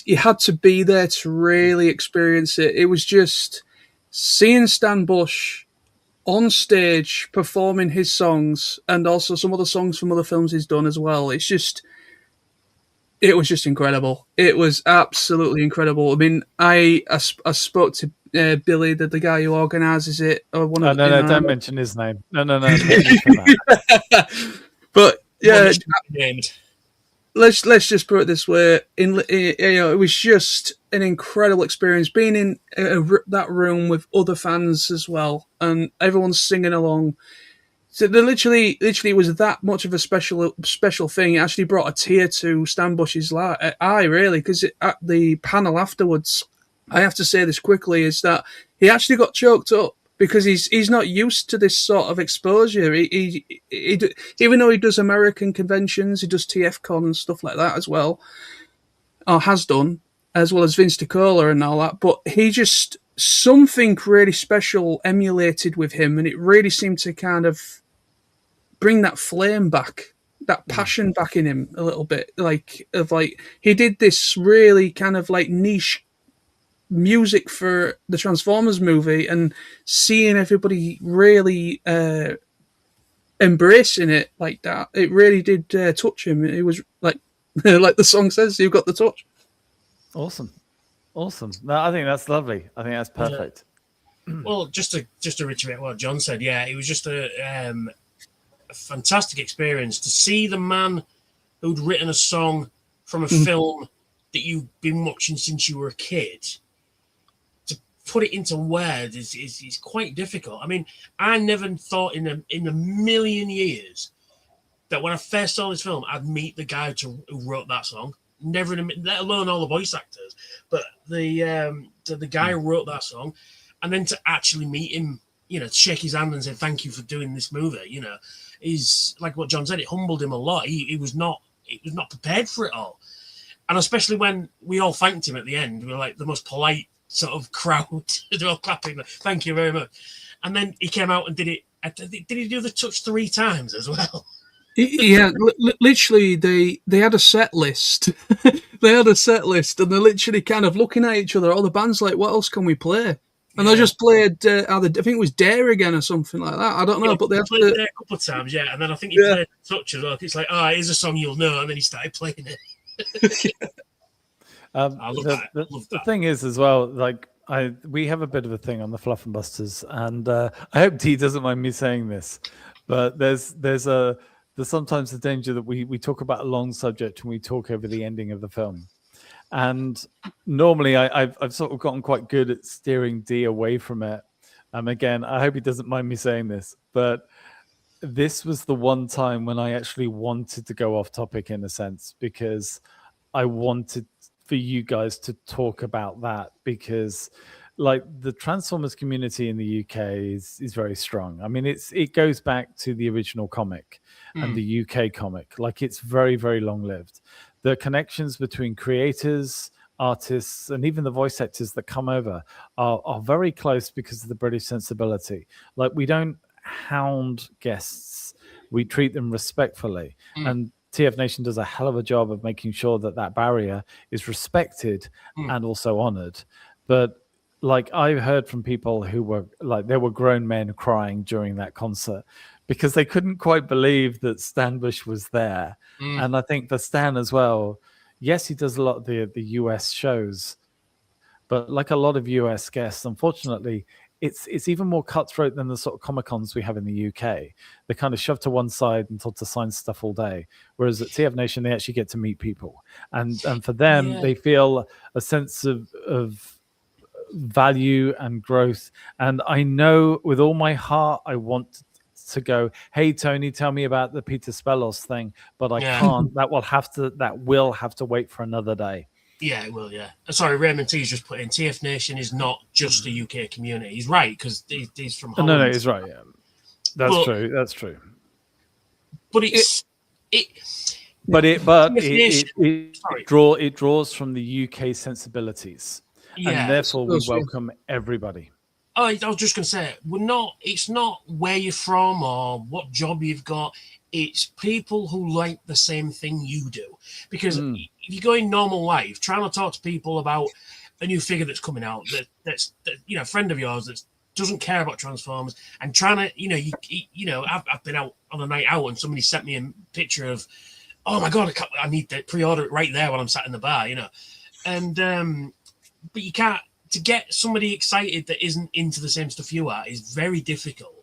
You had to be there to really experience it. It was just seeing Stan Bush on stage performing his songs, and also some other songs from other films he's done as well. It was just incredible. It was absolutely incredible. I mean, I spoke to Billy, the guy who organises it. Don't mention his name. No. But yeah, let's just put it this way. It was just an incredible experience being in that room with other fans as well, and everyone's singing along. So there literally was that much of a special thing. It actually brought a tear to Stan Bush's eye, really, because at the panel afterwards, I have to say this quickly, is that he actually got choked up because he's not used to this sort of exposure. He even though he does American conventions, he does TFCon and stuff like that as well, or has done, as well as Vince DiCola and all that. But he just, something really special emulated with him, and it really seemed to kind of bring that flame back, that passion back in him a little bit. He did this really kind of like niche music for the Transformers movie, and seeing everybody really embracing it like that, it really did touch him. It was like like the song says, "You've got the touch." Awesome. No, I think that's lovely. I think that's perfect. Well, just to reiterate what John said, it was just a fantastic experience to see the man who'd written a song from a film that you've been watching since you were a kid. To put it into words is quite difficult. I mean, I never thought in a million years that when I first saw this film, I'd meet the guy who wrote that song. Never, let alone all the voice actors, but the guy who wrote that song, and then to actually meet him, to shake his hand and say thank you for doing this movie, is like what John said. It humbled him a lot. He was not prepared for it all, and especially when we all thanked him at the end, we were like the most polite sort of crowd. They're all clapping, thank you very much. And then he came out and did it. Did he do the touch 3 times as well? Yeah, literally, they had a set list. They had a set list, and they're literally kind of looking at each other. All the bands like, what else can we play? And they just played, I think it was Dare again or something like that. I don't know, but they played Dare a couple of times, and then I think he played Touch as well. It's like, here's a song you'll know, and then he started playing it. I love that. The thing is, as well, like we have a bit of a thing on the Fluffenbusters, and I hope Dee doesn't mind me saying this, but there's sometimes the danger that we talk about a long subject and we talk over the ending of the film. And normally I've sort of gotten quite good at steering Dee away from it. Again, I hope he doesn't mind me saying this, but this was the one time when I actually wanted to go off topic in a sense, because I wanted for you guys to talk about that, because like the Transformers community in the UK is very strong. I mean, it goes back to the original comic and the UK comic. Like, it's very, very long lived. The connections between creators, artists, and even the voice actors that come over are very close because of the British sensibility. Like, we don't hound guests. We treat them respectfully. And TF Nation does a hell of a job of making sure that barrier is respected and also honored. But like, I've heard from people who were like, there were grown men crying during that concert because they couldn't quite believe that Stan Bush was there. And I think for Stan as well, yes, he does a lot of the US shows, but like a lot of US guests, unfortunately, it's even more cutthroat than the sort of Comic-Cons we have in the UK. They're kind of shoved to one side and told to sign stuff all day. Whereas at TF Nation, they actually get to meet people. And for them, they feel a sense of value and growth. And I know with all my heart, I want to go, hey, Tony, tell me about the Peter Spellos thing, but I can't. That will have to wait for another day. Yeah, it will, Sorry, Raymond T's just put in, TF Nation is not just a UK community. He's right, because he's from Holland. No, he's right, That's true. But it draws from the UK sensibilities. And therefore we welcome everybody. Oh, I was just going to say, it's not where you're from or what job you've got. It's people who like the same thing you do. Because if you go in normal life, trying to talk to people about a new figure that's coming out, that's a friend of yours that doesn't care about Transformers, and trying to, I've been out on a night out and somebody sent me a picture of, oh my God, I need to pre-order it right there while I'm sat in the bar, and but you can't. To get somebody excited that isn't into the same stuff you are is very difficult.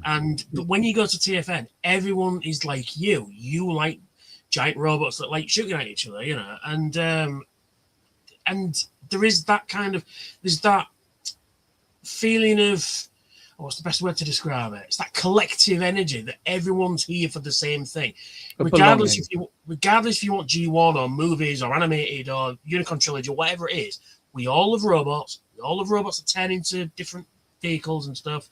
But when you go to TFN, everyone is like you. You like giant robots that like shooting at each other, and there is there's that feeling of, what's the best word to describe it? It's that collective energy that everyone's here for the same thing, regardless if you want G1 or movies or animated or Unicorn Trilogy or whatever it is. We all have robots. All of robots that turn into different vehicles and stuff,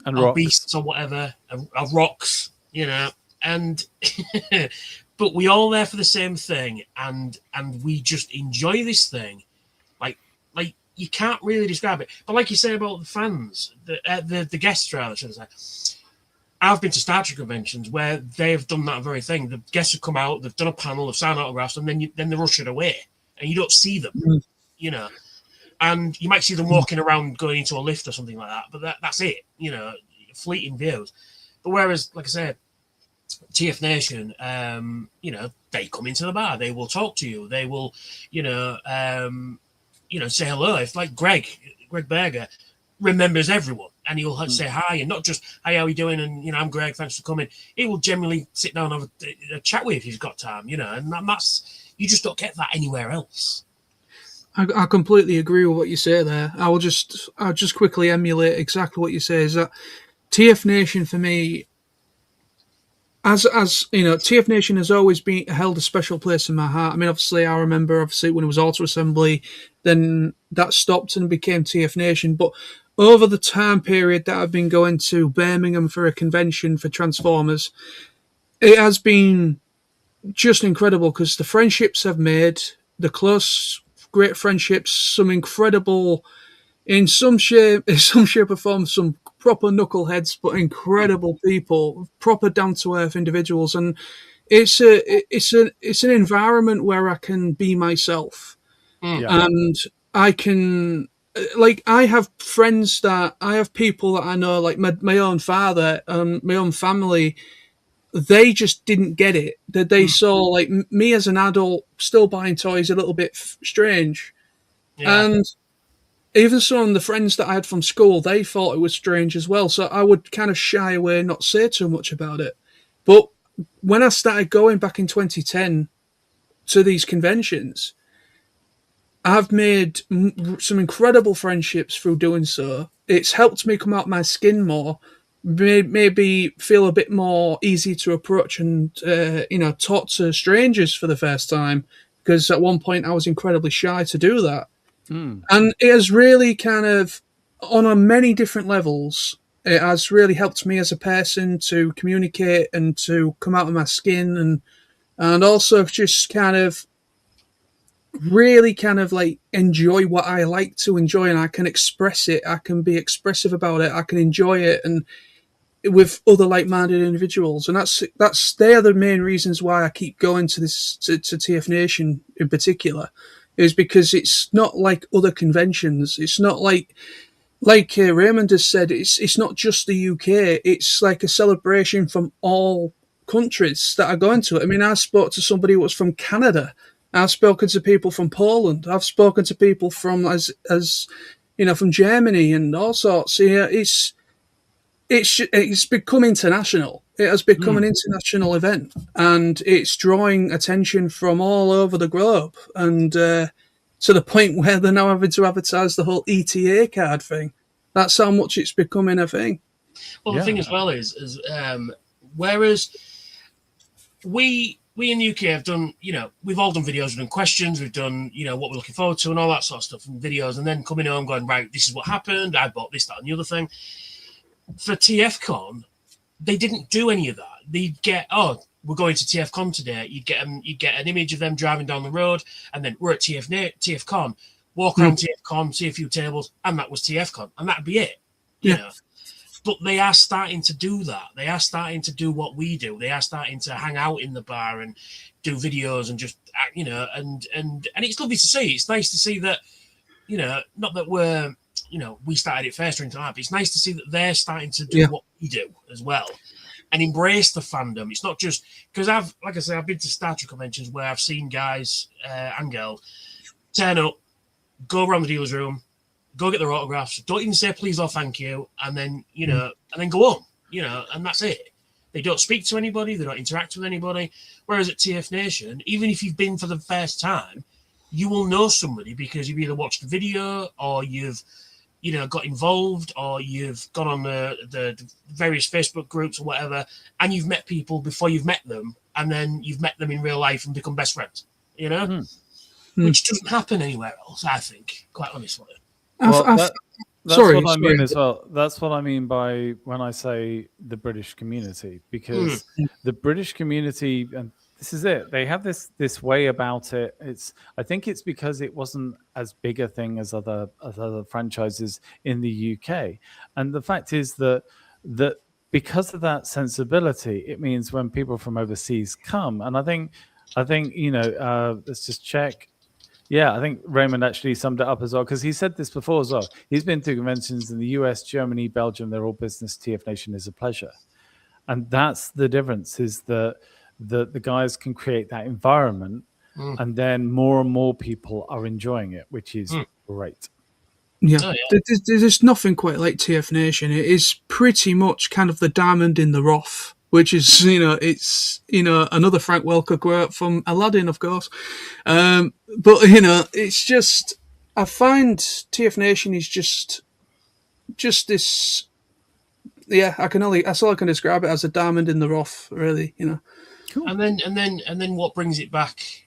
and or rocks. beasts or whatever, or rocks, And but we all there for the same thing, and we just enjoy this thing, like you can't really describe it. But like you say about the fans, the guests rather, should I say? I've been to Star Trek conventions where they have done that very thing. The guests have come out, they've done a panel, they've signed autographs, and then they're ushered away, and you don't see them, you know. And you might see them walking around, going into a lift or something like that, but that's it, you know, fleeting views. But whereas, like I said, TF Nation, you know, they come into the bar, they will talk to you, they will, you know, say hello. If like Greg Berger remembers everyone, and he'll say hi, and not just hi, how are you doing, and you know, I'm Greg, thanks for coming. He will generally sit down and have a chat with you if he's got time, you know, and that's, you just don't get that anywhere else. I completely agree with what you say there. I'll just quickly emulate exactly what you say. Is that TF Nation for me, as you know, TF Nation has always been held a special place in my heart. I mean, obviously, I remember when it was Auto Assembly, then that stopped and became TF Nation. But over the time period that I've been going to Birmingham for a convention for Transformers, it has been just incredible because the friendships I've made, the close, great friendships, some incredible, in some shape or form, some proper knuckleheads, but incredible people, proper down to earth individuals, and it's an environment where I can be myself, and I can, like, I have people that I know, like my own father and my own family. They just didn't get it. That they saw like me as an adult still buying toys a little bit strange, and even some of the friends that I had from school, they thought it was strange as well. So I would kind of shy away and not say too much about it. But when I started going back in 2010 to these conventions, I've made some incredible friendships through doing so. It's helped me come out my skin more, maybe feel a bit more easy to approach and, you know, talk to strangers for the first time. Because at one point I was incredibly shy to do that. And it has really kind of, on many different levels, it has really helped me as a person to communicate and to come out of my skin, and also just kind of really kind of like enjoy what I like to enjoy, and I can express it. I can be expressive about it. I can enjoy it, and with other like-minded individuals, and they are the main reasons why I keep going to this to TF Nation in particular, is because it's not like other conventions. It's not like Raymond has said. It's not just the UK. It's like a celebration from all countries that are going to it. I mean, I spoke to somebody who was from Canada. I've spoken to people from Poland. I've spoken to people from as you know, from Germany and all sorts. Yeah, it's become international. It has become an international event, and it's drawing attention from all over the globe, and to the point where they're now having to advertise the whole ETA card thing. That's how much it's becoming a thing. Well, the thing as well is whereas we in the UK have done, you know, we've all done videos, we've done questions, we've done, you know, what we're looking forward to and all that sort of stuff, and videos, and then coming home going, right, this is what happened, I bought this, that, and the other thing. For TFCon, they didn't do any of that. They'd get, we're going to TFCon today. You'd get an image of them driving down the road, and then we're at TFCon. Walk around TFCon, see a few tables, and that was TFCon, and that'd be it. You know. But they are starting to do that. They are starting to do what we do. They are starting to hang out in the bar and do videos and just, you know, and it's lovely to see. It's nice to see that, you know, not that we're, you know, we started it first or anything like that, but it's nice to see that they're starting to do what we do as well and embrace the fandom. It's not just because I've been to Star Trek conventions where I've seen guys and girls turn up, go around the dealer's room, go get their autographs, don't even say please or thank you, and then, you know, and then go home, you know, and that's it. They don't speak to anybody, they don't interact with anybody. Whereas at TF Nation, even if you've been for the first time, you will know somebody because you've either watched a video or you've, you know, got involved, or you've gone on the various Facebook groups or whatever, and you've met people before you've met them, and then you've met them in real life and become best friends, you know? Which doesn't happen anywhere else, I think, quite honestly. Well, that's what I mean as well. That's what I mean by when I say the British community, because the British community, and this is it, they have this way about it. I think it's because it wasn't as big a thing as other franchises in the UK, and the fact is that because of that sensibility, it means when people from overseas come, and I think let's just check. Yeah, I think Raymond actually summed it up as well, because he said this before as well. He's been to conventions in the US, Germany, Belgium. They're all business. TF Nation is a pleasure. And that's the difference, is that the guys can create that environment, and then more and more people are enjoying it, which is great. Yeah. Oh, yeah. There's nothing quite like TF Nation. It is pretty much kind of the diamond in the rough, which is, it's, another Frank Welker quote from Aladdin, of course. But, it's just, I find TF Nation is just this, yeah, that's all I can describe it as, a diamond in the rough, really, Cool. And then what brings it back,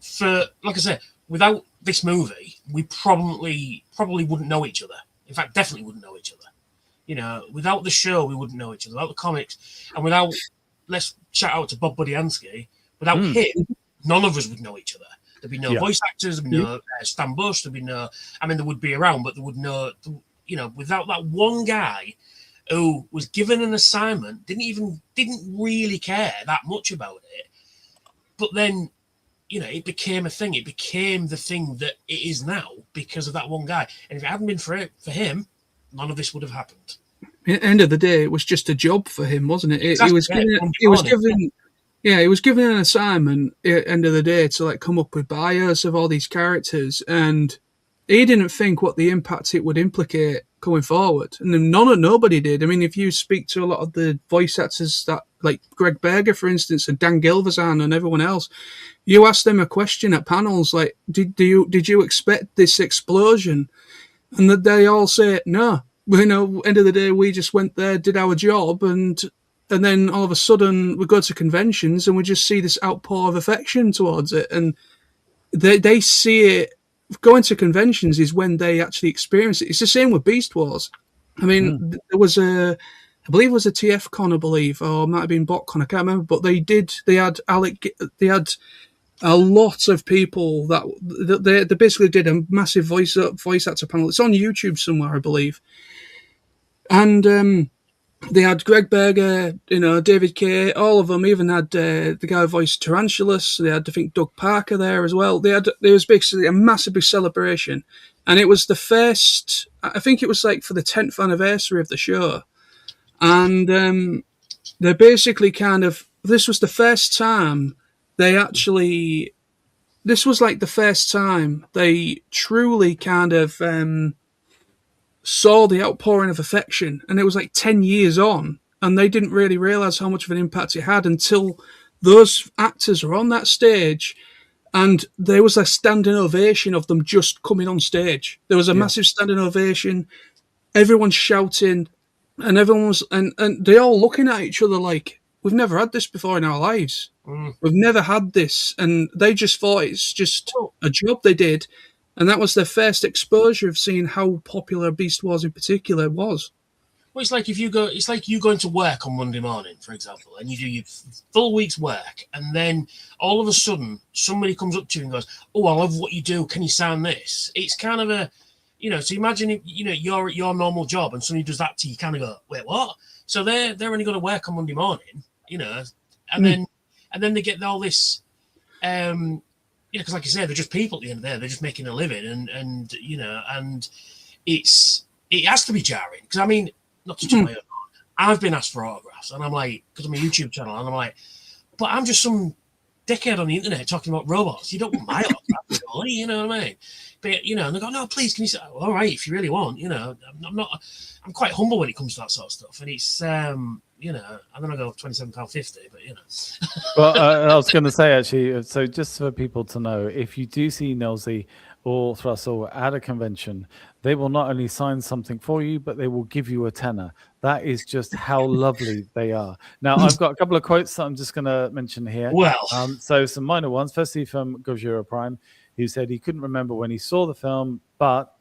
for, like I said, without this movie, we probably wouldn't know each other. In fact, definitely wouldn't know each other. Without the show, we wouldn't know each other. Without the comics, and without, let's shout out to Bob Budiansky, without him, none of us would know each other. There'd be no voice actors, there'd be no Stan Bush, there'd be no, there would be around, but there would no, without that one guy who was given an assignment, didn't really care that much about it, but then, it became a thing. It became the thing that it is now because of that one guy. And if it hadn't been for him, none of this would have happened. At the end of the day, it was just a job for him, wasn't it? Exactly. He was given an assignment at the end of the day to come up with bios of all these characters, and he didn't think what the impact it would implicate going forward. And nobody did. If you speak to a lot of the voice actors, that like Greg Berger, for instance, and Dan Gilvezan and everyone else, you ask them a question at panels like, did you expect this explosion? And that they all say no. End of the day, we just went there, did our job, and then all of a sudden we go to conventions and we just see this outpour of affection towards it, and they see it. Going to conventions is when they actually experience it. It's the same with Beast Wars. There was I believe it was a TFCon, or it might have been BotCon, I can't remember, but they had a lot of people that they basically did a massive voice actor panel. It's on YouTube somewhere, I believe. And they had Greg Berger, David Kay, all of them. Even had the guy who voiced Tarantulas. They had, I think, Doug Parker there as well. There was basically a massive big celebration, and it was the first. I think it was for the 10th anniversary of the show, and they basically this was the first time they actually. This was the first time they truly saw the outpouring of affection, and it was 10 years on, and they didn't really realize how much of an impact it had until those actors were on that stage, and there was a standing ovation of them just coming on stage. There was a massive standing ovation, everyone shouting, and everyone was, and they all looking at each other like, we've never had this before in our lives. We've never had this, and they just thought it's just a job they did. And that was their first exposure of seeing how popular Beast Wars in particular was. Well, it's like you going to work on Monday morning, for example, and you do your full week's work, and then all of a sudden somebody comes up to you and goes, "Oh, I love what you do. Can you sign this?" It's kind of a, so imagine if, you're at your normal job and somebody does that to you, you kind of go, "Wait, what?" So they're only going to work on Monday morning, and then they get all this, because like you say, they're just people at the end of the day. They're just making a living, and it has to be jarring, because not to my own, I've been asked for autographs, and I'm like, because I'm a YouTube channel, and I'm like, but I'm just some dickhead on the internet talking about robots. You don't want my autograph, surely, you know what I mean? But and they go, "No, please, can you say?" All right, if you really want, I'm quite humble when it comes to that sort of stuff, and it's I'm gonna go £27.50, but Well, I was going to say, actually, so just for people to know, if you do see Knowlesy or Thrussell at a convention, they will not only sign something for you, but they will give you a tenner. That is just how lovely they are. Now, I've got a couple of quotes that I'm just going to mention here. Well, so some minor ones. Firstly, from Gojira Prime, who said he couldn't remember when he saw the film, but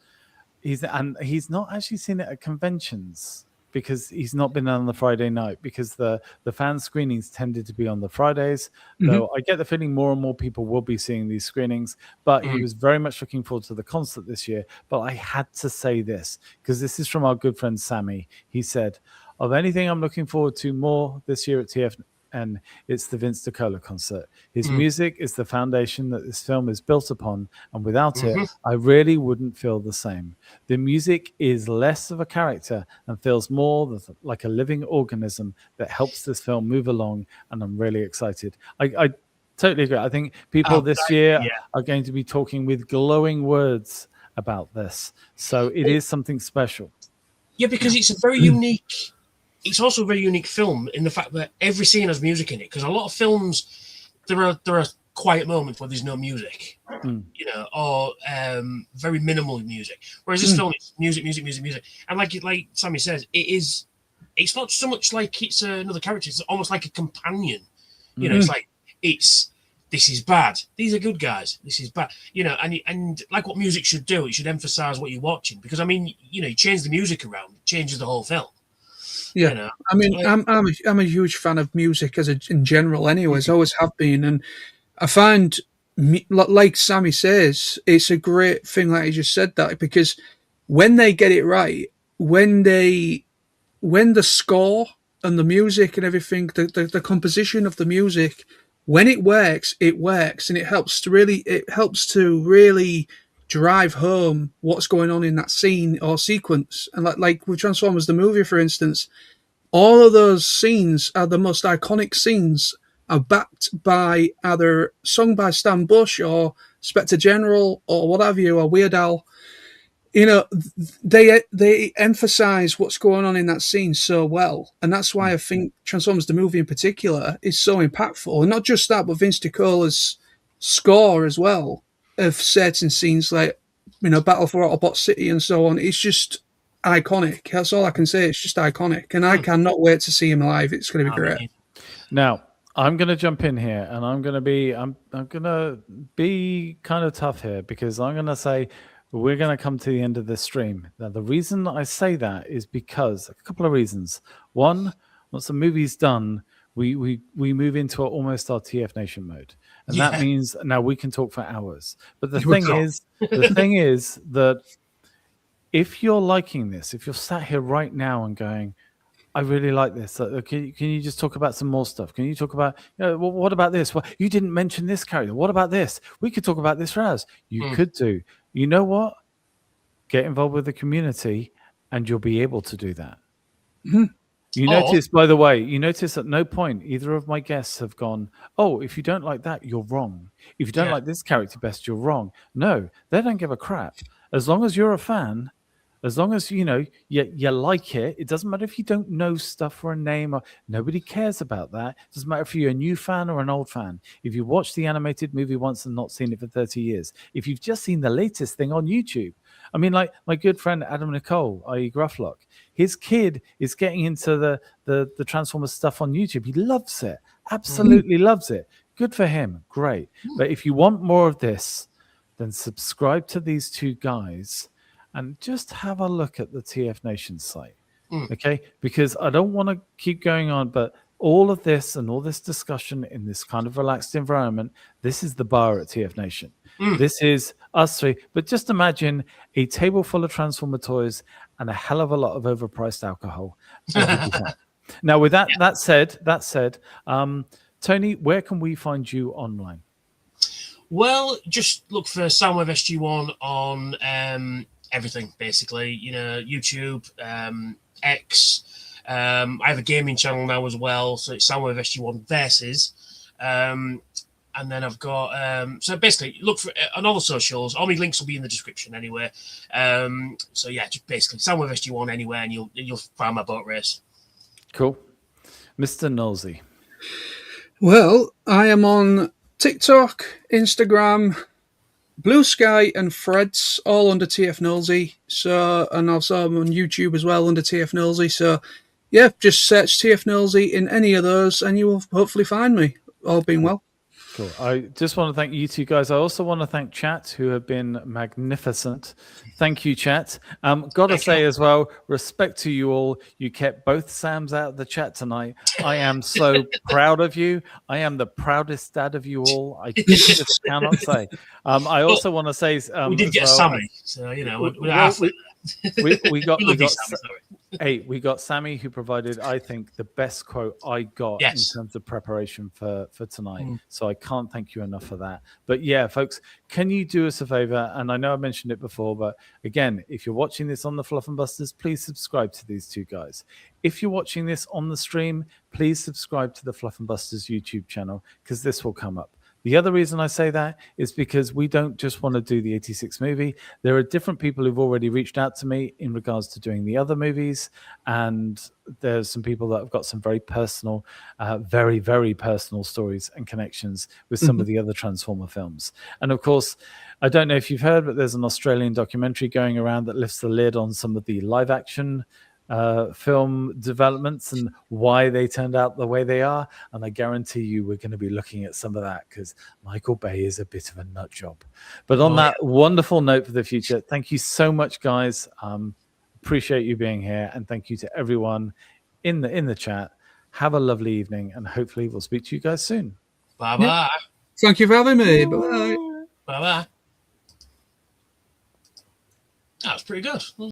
he's not actually seen it at conventions because he's not been on the Friday night, because the fan screenings tended to be on the Fridays. Though I get the feeling more and more people will be seeing these screenings. But he was very much looking forward to the concert this year. But I had to say this, because this is from our good friend Sammy. He said, of anything I'm looking forward to more this year at TFN, it's the Vince DiCola concert. His music is the foundation that this film is built upon, and without it, I really wouldn't feel the same. The music is less of a character and feels more like a living organism that helps this film move along, and I'm really excited. I totally agree. I think people this year are going to be talking with glowing words about this, so it is something special. Yeah, because it's a very unique. It's also a very unique film in the fact that every scene has music in it. Because a lot of films, there are quiet moments where there's no music, you know, or very minimal music. Whereas this film is music, music, music, music, and like Sammy says, it's not so much like it's another character. It's almost like a companion. You know, it's like this is bad. These are good guys. This is bad. You know, and like what music should do, it should emphasize what you're watching. Because I mean, you know, you change the music around, it changes the whole film. Yeah, You know? I mean, I'm a huge fan of music in general. Anyways, I always have been, and I find, like Sammy says, it's a great thing. Like he just said that, because when they get it right, when the score and the music and everything, the composition of the music, when it works, and it helps to really drive home what's going on in that scene or sequence. And like with Transformers the movie, for instance, all of those scenes are the most iconic scenes, are backed by either sung by Stan Bush or Spectre General or what have you, or Weird Al. You know, they emphasize what's going on in that scene so well, and that's why I think Transformers the movie in particular is so impactful. And not just that, but Vince DiCola's score as well of certain scenes, like, you know, Battle for Autobot City and so on. It's just iconic. That's all I can say. It's just iconic, and I cannot wait to see him live. It's going to be great. Now, I'm going to jump in here, and I'm going to be kind of tough here, because I'm going to say we're going to come to the end of this stream. Now, the reason I say that is because a couple of reasons. One, once the movie's done, we move into almost our TF Nation mode, and that means now we can talk for hours. But the thing is that if you're liking this, if you're sat here right now and going, I really like this. Can you just talk about some more stuff? Can you talk about, well, what about this? Well, you didn't mention this character. What about this? We could talk about this for hours. You could do. You know what? Get involved with the community, and you'll be able to do that. You notice, by the way, at no point either of my guests have gone, oh, if you don't like that, you're wrong. If you don't like this character best, you're wrong. No, they don't give a crap. As long as you're a fan, as long as you like it, it doesn't matter if you don't know stuff or a name, or nobody cares about that. It doesn't matter if you're a new fan or an old fan. If you watched the animated movie once and not seen it for 30 years, if you've just seen the latest thing on YouTube, I mean, like my good friend Adam Nicole, i.e. Grufflock, his kid is getting into the Transformers stuff on YouTube. He loves it, absolutely loves it. Good for him, great. But if you want more of this, then subscribe to these two guys and just have a look at the TF Nation site, okay? Because I don't want to keep going on, but all of this and all this discussion in this kind of relaxed environment, this is the bar at TF Nation. This is us three. But just imagine a table full of Transformer toys and a hell of a lot of overpriced alcohol. Now, with that said, Tony, where can we find you online? Well, just look for Soundwave SG1 on everything, basically. You know, YouTube, X. I have a gaming channel now as well, so it's Soundwave SG1 Versus. And then I've got so basically look for on all the socials. All my links will be in the description anyway. So yeah, just basically Soundwave SG1 anywhere, and you'll find my boat race. Cool, Mr. Knowlesy. Well, I am on TikTok, Instagram, Bluesky, and Threads, all under TFKnowlesy. So, and also I'm on YouTube as well under TFKnowlesy. So, yeah, just search TFKnowlesy in any of those, and you will hopefully find me. All being well. Cool. I just want to thank you two guys. I also want to thank chat, who have been magnificent. Thank you, chat. Gotta say as well, respect to you all. You kept both Sams out of the chat tonight. I am so proud of you. I am the proudest dad of you all. I just cannot say. I also want to say we did get Sammy, so we got Sammy, who provided, I think, the best quote I got in terms of preparation for tonight. So I can't thank you enough for that. But yeah, folks, can you do us a favor? And I know I mentioned it before, but again, if you're watching this on the Fluffenbusters, please subscribe to these two guys. If you're watching this on the stream, please subscribe to the Fluffenbusters YouTube channel, because this will come up. The other reason I say that is because we don't just want to do the 86 movie. There are different people who've already reached out to me in regards to doing the other movies. And there's some people that have got some very personal, very, very personal stories and connections with some of the other Transformer films. And of course, I don't know if you've heard, but there's an Australian documentary going around that lifts the lid on some of the live action film developments and why they turned out the way they are. And I guarantee you we're going to be looking at some of that, because Michael Bay is a bit of a nut job. But on that wonderful note for the future, thank you so much, guys. Appreciate you being here, and thank you to everyone in the chat. Have a lovely evening, and hopefully we'll speak to you guys soon. Bye. Thank you for having me. Bye. Bye. That was pretty good.